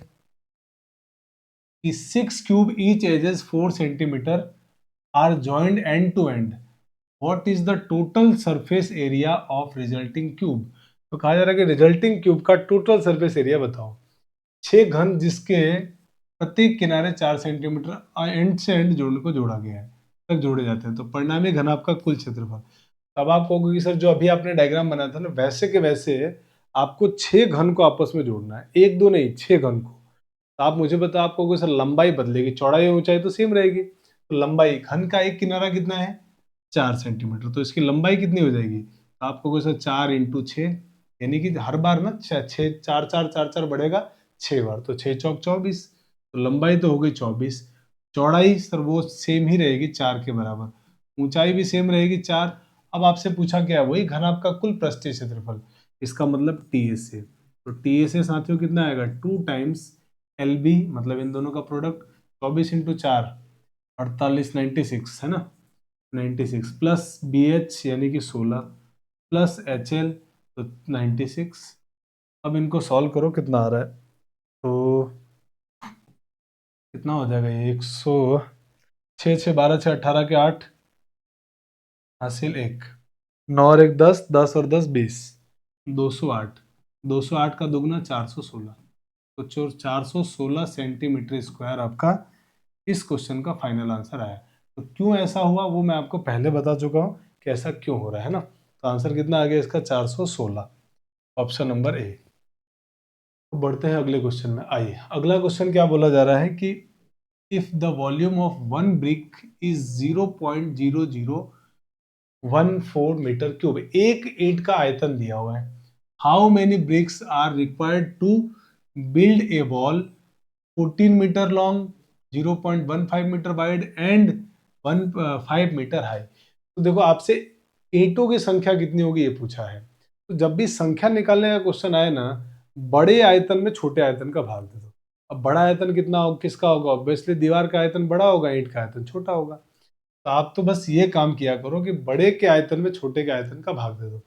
कि 6 cube each edges 4 centimetre are joined end to end, what is the total surface area of resulting cube. तो कहा जा रहा है कि रिजल्टिंग क्यूब का टोटल सरफेस एरिया बताओ। 6 घन जिसके प्रत्येक किनारे 4 सेंटीमीटर एंड से एंड जोड़ने को जोड़ा गया है, तक जोड़े जाते हैं, तो परिणामी घन आपका कुल क्षेत्रफल। तब आप कहोगे कि सर जो अभी आपने डायग्राम बनाया था ना, वैसे के वैसे आपको 6 घन को आपस में जोड़ना है, एक दो नहीं, 6 घन को। तो आप मुझे बताओ, आप कहोगे सर लंबाई बदलेगी, चौड़ाई और ऊंचाई तो सेम रहेगी। तो लंबाई, घन का एक किनारा कितना है? 4 सेंटीमीटर, तो इसकी लंबाई कितनी हो जाएगी? तो आप कहोगे सर 4 इंटू 6, यानी कि हर बार ना 6 4 4 4 4 बढ़ेगा 6 बार, तो 6 चौक 24। तो लंबाई तो हो गई 24। चौड़ाई सर वो सेम ही रहेगी 4 के बराबर, ऊंचाई भी सेम रहेगी 4। अब आपसे पूछा क्या है? वही घन आपका कुल पृष्ठीय क्षेत्रफल, इसका मतलब टी एस ए। तो टी एस ए साथियों कितना आएगा? 2 टाइम्स एल बी, मतलब इन दोनों का प्रोडक्ट, 24 इंटू 4 48, 96 है ना, 96, प्लस बी एच यानी कि 16, प्लस एच एल तो 96। अब इनको सॉल्व करो, कितना आ रहा है? तो कितना हो जाएगा ये? 100, 6 6 12 6 18 के 8, हासिल 1, 9 और 1 10, 10 और 10 20, 208। 208 का दुगना 416। तो 416 सेंटीमीटर स्क्वायर आपका इस क्वेश्चन का फाइनल आंसर आया। तो क्यों ऐसा हुआ वो मैं आपको पहले बता चुका हूं कि ऐसा क्यों हो रहा है ना। तो आंसर कितना आ गया इसका? 416, ऑप्शन नंबर ए। तो बढ़ते हैं अगले क्वेश्चन में। आइए अगला क्वेश्चन क्या बोला जा रहा है कि if the volume of one brick is 0.0014 metre cube, एक ईंट का आयतन दिया हुआ है, how many bricks are required to build a wall 14 metre long, 0.15 metre wide and 15 metre high. तो देखो आपसे ईंटों की संख्या कितनी होगी ये पूछा है। तो जब भी संख्या निकालने का क्वेश्चन आए ना, बड़े आयतन में छोटे आयतन का भाग दे दो। अब बड़ा आयतन कितना होगा? किसका होगा? ऑब्वियसली दीवार का आयतन बड़ा होगा, ईंट का आयतन छोटा होगा। तो आप तो बस ये काम किया करो कि बड़े के आयतन में छोटे के आयतन का भाग दे दो।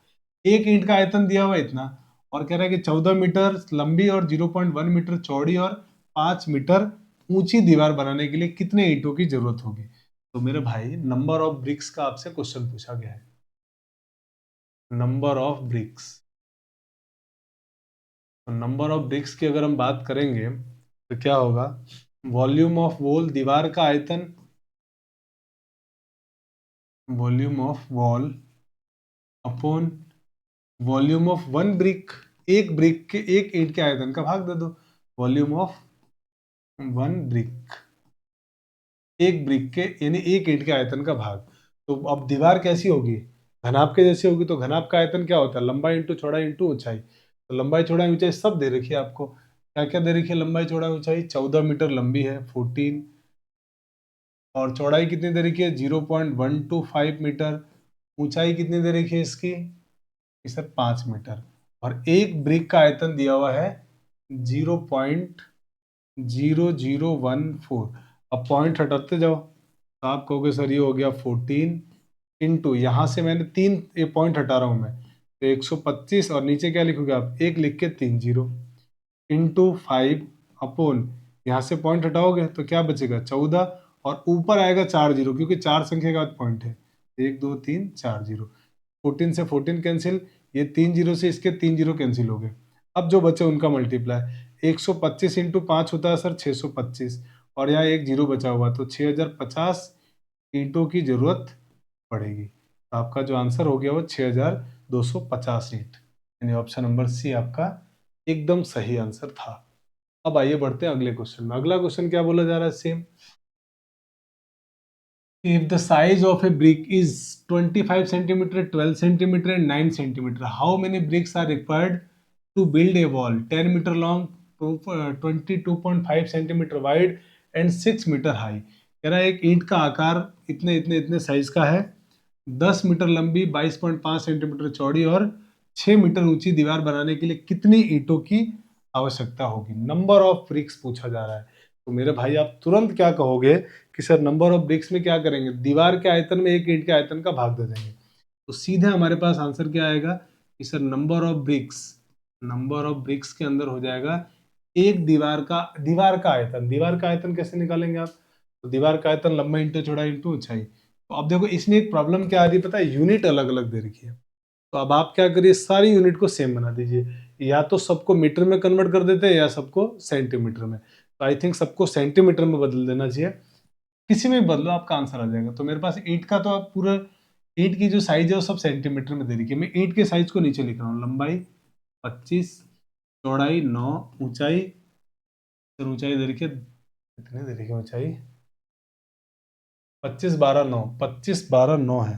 एक ईंट का आयतन दिया हुआ है इतना, और कह रहा है कि 14 मीटर लंबी और 0.1 मीटर चौड़ी और 5 मीटर ऊंची दीवार बनाने के लिए कितने ईंटों की जरूरत होगी। तो मेरे भाई नंबर ऑफ ब्रिक्स का आपसे क्वेश्चन पूछा गया है, नंबर ऑफ ब्रिक्स। तो नंबर ऑफ ब्रिक्स की अगर हम बात करेंगे तो क्या होगा? वॉल्यूम ऑफ वॉल, दीवार का आयतन, volume of wall upon volume of one brick, एक ब्रिक के, एक ईंट के आयतन का भाग दे दो। वॉल्यूम ऑफ वन ब्रिक, एक ब्रिक के यानी एक ईंट के आयतन का भाग। तो अब दीवार कैसी होगी, घनाभ के जैसी होगी। तो घनाभ का आयतन क्या होता है, लंबाई इंटू चौड़ाई इंटू ऊंचाई। तो लंबाई चौड़ाई ऊंचाई सब दे रखी है आपको। क्या क्या दे रखी है, लंबाई चौड़ाई ऊंचाई। 14 मीटर लंबी है 14, और चौड़ाई कितनी दे रखी है 0.125 मीटर। ऊंचाई कितनी दे रखी है इसकी, सर 5 मीटर। और एक ब्रिक का आयतन दिया हुआ है 0.0014। अब पॉइंट हटाते जाओ तो आप कहोगे सर ये हो गया 14 इंटू, यहाँ से मैंने तीन ये पॉइंट हटा रहा हूँ मैं, तो 125, और नीचे क्या लिखोगे आप, एक लिख के 3 जीरो, इंटू 5 अपोन, यहाँ से पॉइंट हटाओगे तो क्या बचेगा 14, और ऊपर आएगा 4 जीरो, क्योंकि 4 संख्या का पॉइंट है। 1 2 3 4 जीरो, 14 से 14 कैंसिल, ये 3 जीरो से इसके 3 जीरो कैंसिल हो गए। अब जो बचे उनका मल्टीप्लाई, 125 इंटू 5 होता है सर 625, और यहाँ एक जीरो बचा हुआ, तो 6050 ईंटों की जरूरत पड़ेगी। तो आपका जो आंसर हो गया वो 6250 ईंट, यानी ऑप्शन नंबर सी आपका एकदम सही आंसर था। अब आइए बढ़ते हैं अगले क्वेश्चन में। अगला क्वेश्चन क्या बोला जा रहा है, same, if the size of a brick is 25 centimeter, 12 centimeter and 9 centimeter, how many bricks are required to build a wall 10 meter long, 22.5 centimeter wide and 6 meter high। कह रहा है एक ईंट का आकार इतने इतने इतने साइज का है, 10 मीटर लंबी, 22.5 सेंटीमीटर चौड़ी और 6 मीटर ऊंची दीवार बनाने के लिए कितनी ईंटों की आवश्यकता होगी। नंबर ऑफ ब्रिक्स पूछा जा रहा है। तो मेरे भाई आप तुरंत क्या कहोगे कि सर नंबर ऑफ ब्रिक्स में क्या करेंगे, दीवार के आयतन में एक ईंट के आयतन का भाग दे देंगे। तो सीधे हमारे पास आंसर क्या आएगा कि sir number of BRICS, number of BRICS के अंदर हो जाएगा एक दीवार का आयतन। दीवार का आयतन कैसे निकालेंगे आप, तो दीवार का आयतन लंबाई इंटू चौड़ाई इंटू ऊंचाई। तो अब देखो इसमें एक प्रॉब्लम क्या आ रही है पता है, यूनिट अलग अलग दे रखी है। तो अब आप क्या करिए, सारी यूनिट को सेम बना दीजिए, या तो सबको मीटर में कन्वर्ट कर देते हैं या सबको सेंटीमीटर में। तो आई थिंक सबको सेंटीमीटर में बदल देना चाहिए, किसी में भी बदलो आपका आंसर आ जाएगा। तो मेरे पास ईंट का तो आप पूरा, ईंट की जो साइज है वो सब सेंटीमीटर में दे रखी है। मैं ईंट के साइज को नीचे लिख रहा हूँ, लंबाई 25, चौड़ाई 9, ऊंचाई, सर ऊंचाई दे रखी है, कितने दे रखी है ऊंचाई, 25 12 9, 25 12 9 है।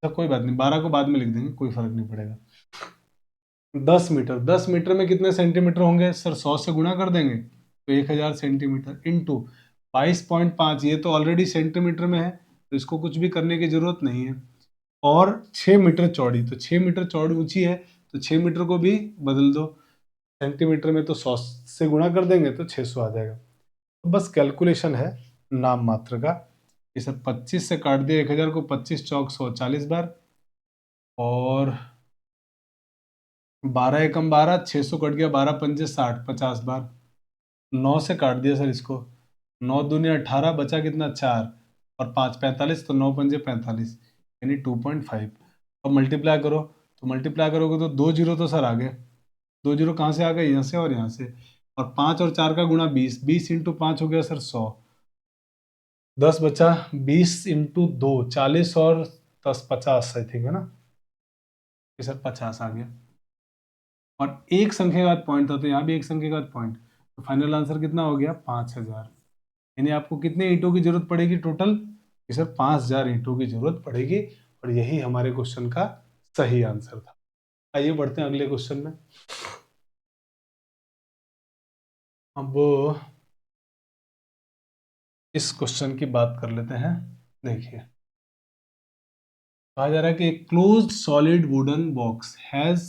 तो कोई बात नहीं, 12 को बाद में लिख देंगे, कोई फर्क नहीं पड़ेगा। 10 मीटर, 10 मीटर में कितने सेंटीमीटर होंगे सर, 100 से गुणा कर देंगे तो 1000 सेंटीमीटर, इंटू 22.5, ये तो ऑलरेडी सेंटीमीटर में है तो इसको कुछ भी करने की जरूरत नहीं है। और 6 मीटर चौड़ी, तो 6 मीटर चौड़ी ऊंची है, तो 6 मीटर को भी बदल दो सेंटीमीटर में, तो 100 से गुणा कर देंगे तो 600 आ जाएगा। तो बस कैलकुलेशन है नाम मात्र का। ये सब 25 से काट दिया 1000 को, 25 चौक 100 40 बार, और 12 एकम 12, 600 कट गया, 12 पंजे 60 50 बार। 9 से काट दिया सर इसको, 9 दूनी 18, बचा कितना 4, और 5 45, तो 9 पंजे 45, यानी 2.5। अब मल्टीप्लाई करो, तो मल्टीप्लाई करोगे तो 2 जीरो तो सर आ गए, 2 जीरो कहाँ से आ गए, यहाँ से और यहाँ से। और 5 और 4 का गुणा 20, 20 इंटू 5 हो गया सर 100, 10 बचा, 20 इंटू 2 40, और 10 50 आई थिंक है ना, ये सर 50 आ गया। और एक संख्या का पॉइंट था तो यहाँ भी एक संख्या का पॉइंट, तो फाइनल आंसर कितना हो गया 5000। यानी आपको कितने ईंटों की जरूरत पड़ेगी टोटल, ये सर 5000 ईंटों की जरूरत पड़ेगी, और यही हमारे क्वेश्चन का सही आंसर था। आइए बढ़ते हैं अगले क्वेश्चन में। अब इस क्वेश्चन की बात कर लेते हैं। देखिए कहा जा रहा है कि closed solid wooden box has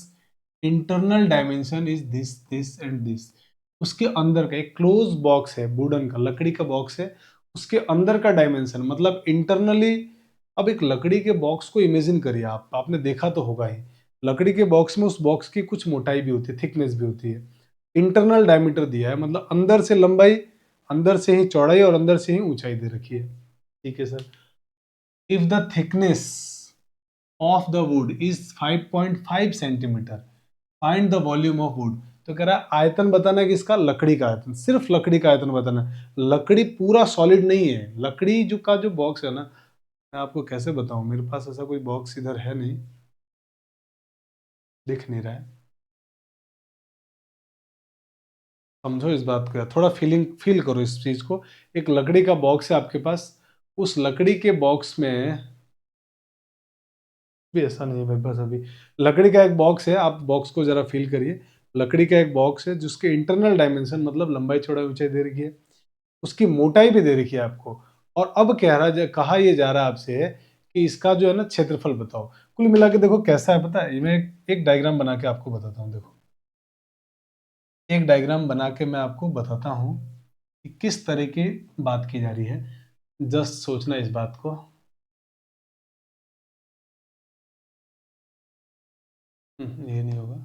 internal dimension is this this and this. उसके अंदर का एक क्लोज बॉक्स है, वुडन का, लकड़ी का बॉक्स है, उसके अंदर का डायमेंशन मतलब इंटरनली। अब एक लकड़ी के बॉक्स को इमेजिन करिए आप, आपने देखा तो होगा ही, लकड़ी के बॉक्स में उस बॉक्स की कुछ मोटाई भी होती है, थिकनेस भी होती है। इंटरनल डायमीटर दिया है, मतलब अंदर से लंबाई, अंदर से ही चौड़ाई और अंदर से ही ऊंचाई दे रखी है। ठीक है sir, if the thickness of the wood is 5.5 centimeter, find the volume of wood। तो कह रहा है आयतन बताना है किसका, लकड़ी का आयतन, सिर्फ लकड़ी का आयतन बताना है। लकड़ी पूरा सॉलिड नहीं है, लकड़ी जो का जो बॉक्स है ना, मैं आपको कैसे बताऊं, मेरे पास ऐसा कोई बॉक्स इधर है नहीं, दिख नहीं रहा है, समझो इस बात को यार, थोड़ा फील करो इस चीज को। एक लकड़ी का बॉक्स है आपके पास, उस लकड़ी के बॉक्स में भी ऐसा नहीं है मेरे पास अभी, लकड़ी का एक बॉक्स है, आप बॉक्स को जरा फील करिए। लकड़ी का एक बॉक्स है जिसके इंटरनल डायमेंशन मतलब लंबाई चौड़ाई ऊंचाई दे रखी है, उसकी मोटाई भी दे रखी है आपको। और अब कहा ये जा रहा है आपसे कि इसका जो है ना क्षेत्रफल बताओ। कुल मिला के देखो कैसा है पता है, मैं एक डायग्राम बना के आपको बताता हूँ, देखो एक डायग्राम बना के मैं आपको बताता हूँ कि किस तरह की बात की जा रही है। जस्ट सोचना इस बात को। ये नहीं होगा।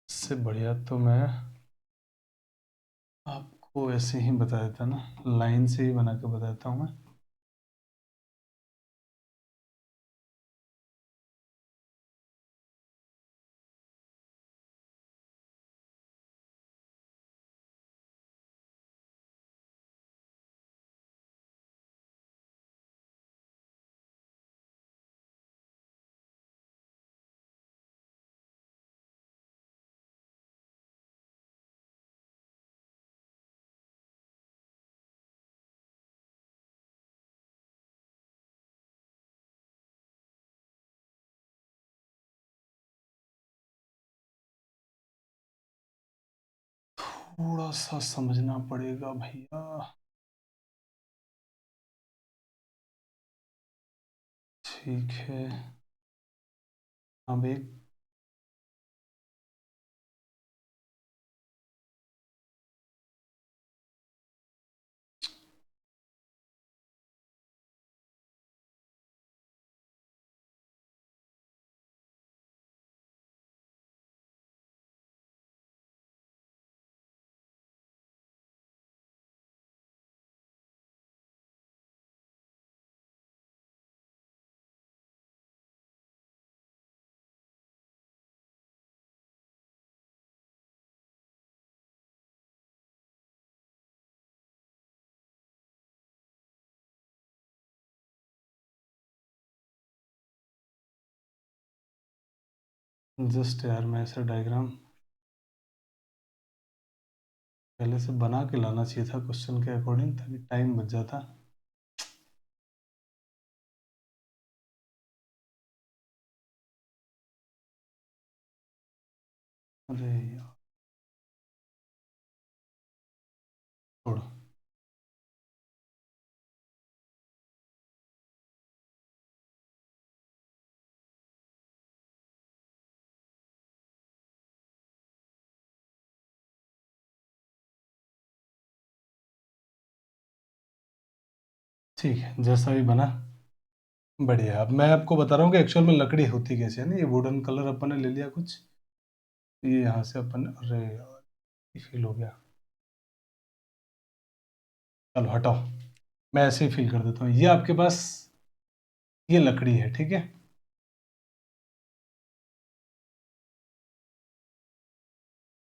इससे बढ़िया तो मैं आपको ऐसे ही बता देता ना, लाइन से ही बना के बता देता हूँ मैं। थोड़ा सा समझना पड़ेगा भैया। ठीक है। अब एक जस्ट यार, मैं ऐसा डायग्राम पहले से बना के लाना चाहिए था क्वेश्चन के अकॉर्डिंग, ताकि टाइम बच जाता। अरे यार, छोड़ो। ठीक है, जैसा भी बना बढ़िया। अब मैं आपको बता रहा हूँ कि एक्चुअल में लकड़ी होती कैसे है ना। ये वुडन कलर अपन ने ले लिया कुछ, ये यहाँ से अपन, अरे यार फील हो गया, चलो हटाओ, मैं ऐसे ही फील कर देता हूँ। ये आपके पास ये लकड़ी है, ठीक है,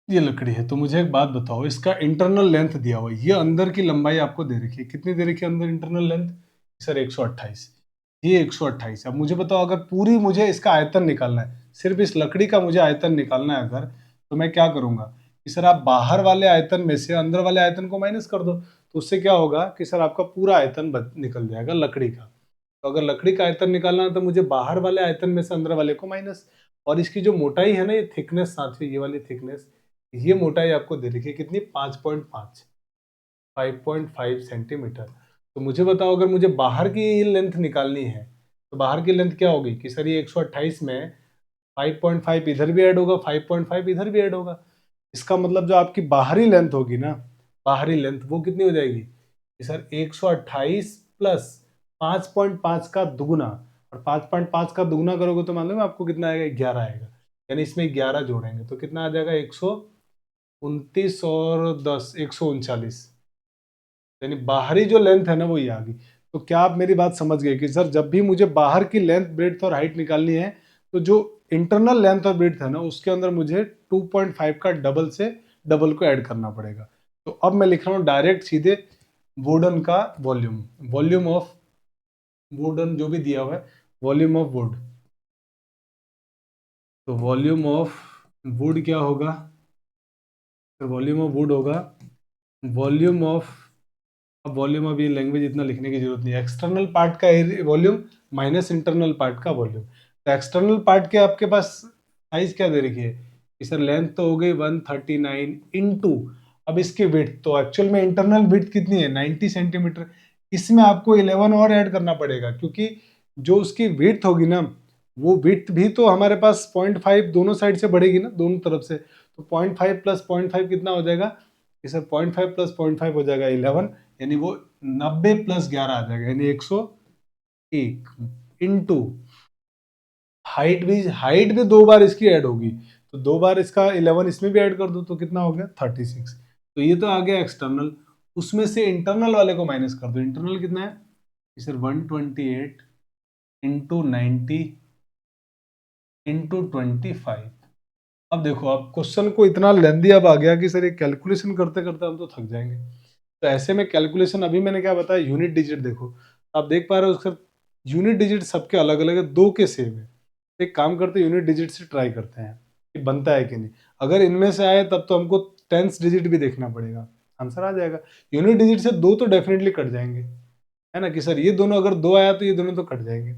ये लकड़ी है। तो मुझे एक बात बताओ, इसका इंटरनल लेंथ दिया हुआ है, ये अंदर की लंबाई आपको दे रखी है, कितनी दे रखी है अंदर इंटरनल लेंथ? सर 128। ये 128। अब मुझे बताओ, अगर पूरी मुझे इसका आयतन निकालना है, सिर्फ इस लकड़ी का मुझे आयतन निकालना है अगर, तो मैं क्या करूंगा कि सर आप बाहर वाले आयतन में से अंदर वाले आयतन को माइनस कर दो, तो उससे क्या होगा कि सर आपका पूरा आयतन निकल जाएगा लकड़ी का। तो अगर लकड़ी का आयतन निकालना है तो मुझे बाहर वाले आयतन में से अंदर वाले को माइनस, और इसकी जो मोटाई है ना, ये थिकनेस, साथ ही ये वाली थिकनेस, ये मोटाई आपको दे रखी है कितनी, 5.5, 5.5 सेंटीमीटर। तो मुझे बताओ, अगर मुझे बाहर की लेंथ निकालनी है, तो बाहर की लेंथ क्या होगी कि सर ये 128 में 5.5 इधर भी ऐड होगा, 5.5 इधर भी ऐड होगा। इसका मतलब जो आपकी बाहरी लेंथ होगी ना, बाहरी लेंथ वो कितनी हो जाएगी कि सर 128 प्लस 5.5 का दुगुना, और 5.5 का दुगुना करोगे तो मान लो आपको कितना आएगा 11 आएगा, यानी इसमें 11 जोड़ेंगे तो कितना आ जाएगा 129 और 10 139, यानी बाहरी जो लेंथ है ना वो ये आ गई। तो क्या आप मेरी बात समझ गए कि सर जब भी मुझे बाहर की लेंथ ब्रेड्थ और हाइट निकालनी है तो जो इंटरनल लेंथ और ब्रेड्थ है ना उसके अंदर मुझे 2.5 का डबल से डबल को ऐड करना पड़ेगा। तो अब मैं लिख रहा हूँ डायरेक्ट सीधे वुडन का वॉल्यूम, वॉल्यूम ऑफ वुडन जो भी दिया हुआ है, वॉल्यूम ऑफ वुड। तो वॉल्यूम ऑफ वुड क्या होगा, तो वॉल्यूम ऑफ वुड होगा वॉल्यूम ऑफ, अब वॉल्यूम, अब ये लैंग्वेज इतना लिखने की जरूरत नहीं है, एक्सटर्नल पार्ट का वॉल्यूम माइनस इंटरनल पार्ट का वॉल्यूम। तो एक्सटर्नल पार्ट के आपके पास साइज क्या दे रखी है कि सर लेंथ तो हो गई 139 इंटू, अब इसकी विड्थ, तो एक्चुअल में इंटरनल विड्थ कितनी है 90 सेंटीमीटर, इसमें आपको 11 और ऐड करना पड़ेगा क्योंकि जो उसकी विड्थ होगी ना वो विड्थ भी तो हमारे पास 0.5 दोनों साइड से बढ़ेगी ना, दोनों तरफ से, तो 0.5 प्लस 0.5 कितना हो जाएगा कि सर 0.5 प्लस 0.5 हो जाएगा 11, यानी वो 90 प्लस 11 आ जाएगा, यानी 101 इंटू हाइट भी दो बार इसकी ऐड होगी, तो दो बार इसका 11 इसमें भी ऐड कर दो तो कितना हो गया 36। तो ये तो आ गया एक्सटर्नल, उसमें से इंटरनल वाले को माइनस कर दो, इंटरनल कितना है सर 128 इंटू 90 इंटू 25। अब देखो अब क्वेश्चन को इतना लेंदी अब आ गया कि सर ये कैलकुलेशन करते करते हम तो थक जाएंगे। तो ऐसे में कैलकुलेशन अभी मैंने क्या बताया, यूनिट डिजिट देखो आप देख पा रहे हो सर, यूनिट डिजिट सबके अलग अलग है, दो के सेम है। एक काम करते हैं यूनिट डिजिट से ट्राई करते हैं कि बनता है कि नहीं, अगर इनमें से आए तब तो हमको टेंस डिजिट भी देखना पड़ेगा, आंसर आ जाएगा। यूनिट डिजिट से दो तो डेफिनेटली कट जाएंगे, है ना कि सर ये दोनों अगर दो आया तो ये दोनों तो कट जाएंगे,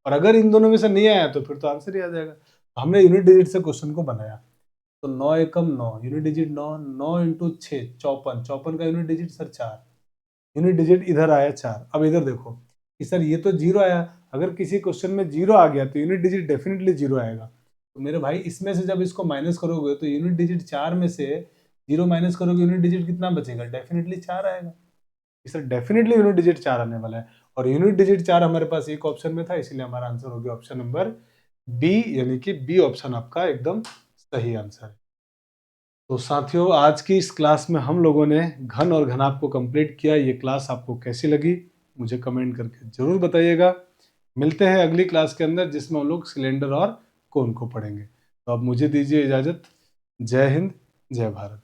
और अगर इन दोनों में से नहीं आया तो फिर तो आंसर ही आ जाएगा। तो हमने यूनिट डिजिट से क्वेश्चन को बनाया, तो 9 एकम 9, यूनिट डिजिट 9, 9 इंटू 6 54, 54 का unit digit sir 4, unit digit इधर आया 4। अब इधर देखो कि सर ये तो जीरो आया, अगर किसी क्वेश्चन में जीरो आ गया तो यूनिट डिजिट डेफिनेटली जीरो आएगा। तो मेरे भाई इसमें से जब इसको माइनस करोगे तो यूनिट डिजिट 4 में से जीरो माइनस करोगे यूनिट डिजिट कितना बचेगा, डेफिनेटली 4 आएगा। सर डेफिनेटली यूनिट डिजिट 4 आने वाला है, और यूनिट डिजिट 4 हमारे पास एक ऑप्शन में था, इसीलिए हमारा आंसर हो गया ऑप्शन नंबर बी, यानी कि बी ऑप्शन आपका एकदम सही आंसर है। तो साथियों आज की इस क्लास में हम लोगों ने घन और घनाभ को कंप्लीट किया। ये क्लास आपको कैसी लगी मुझे कमेंट करके जरूर बताइएगा। मिलते हैं अगली क्लास के अंदर जिसमें हम लोग सिलेंडर और कोन को पढ़ेंगे। तो अब मुझे दीजिए इजाजत। जय हिंद, जय भारत।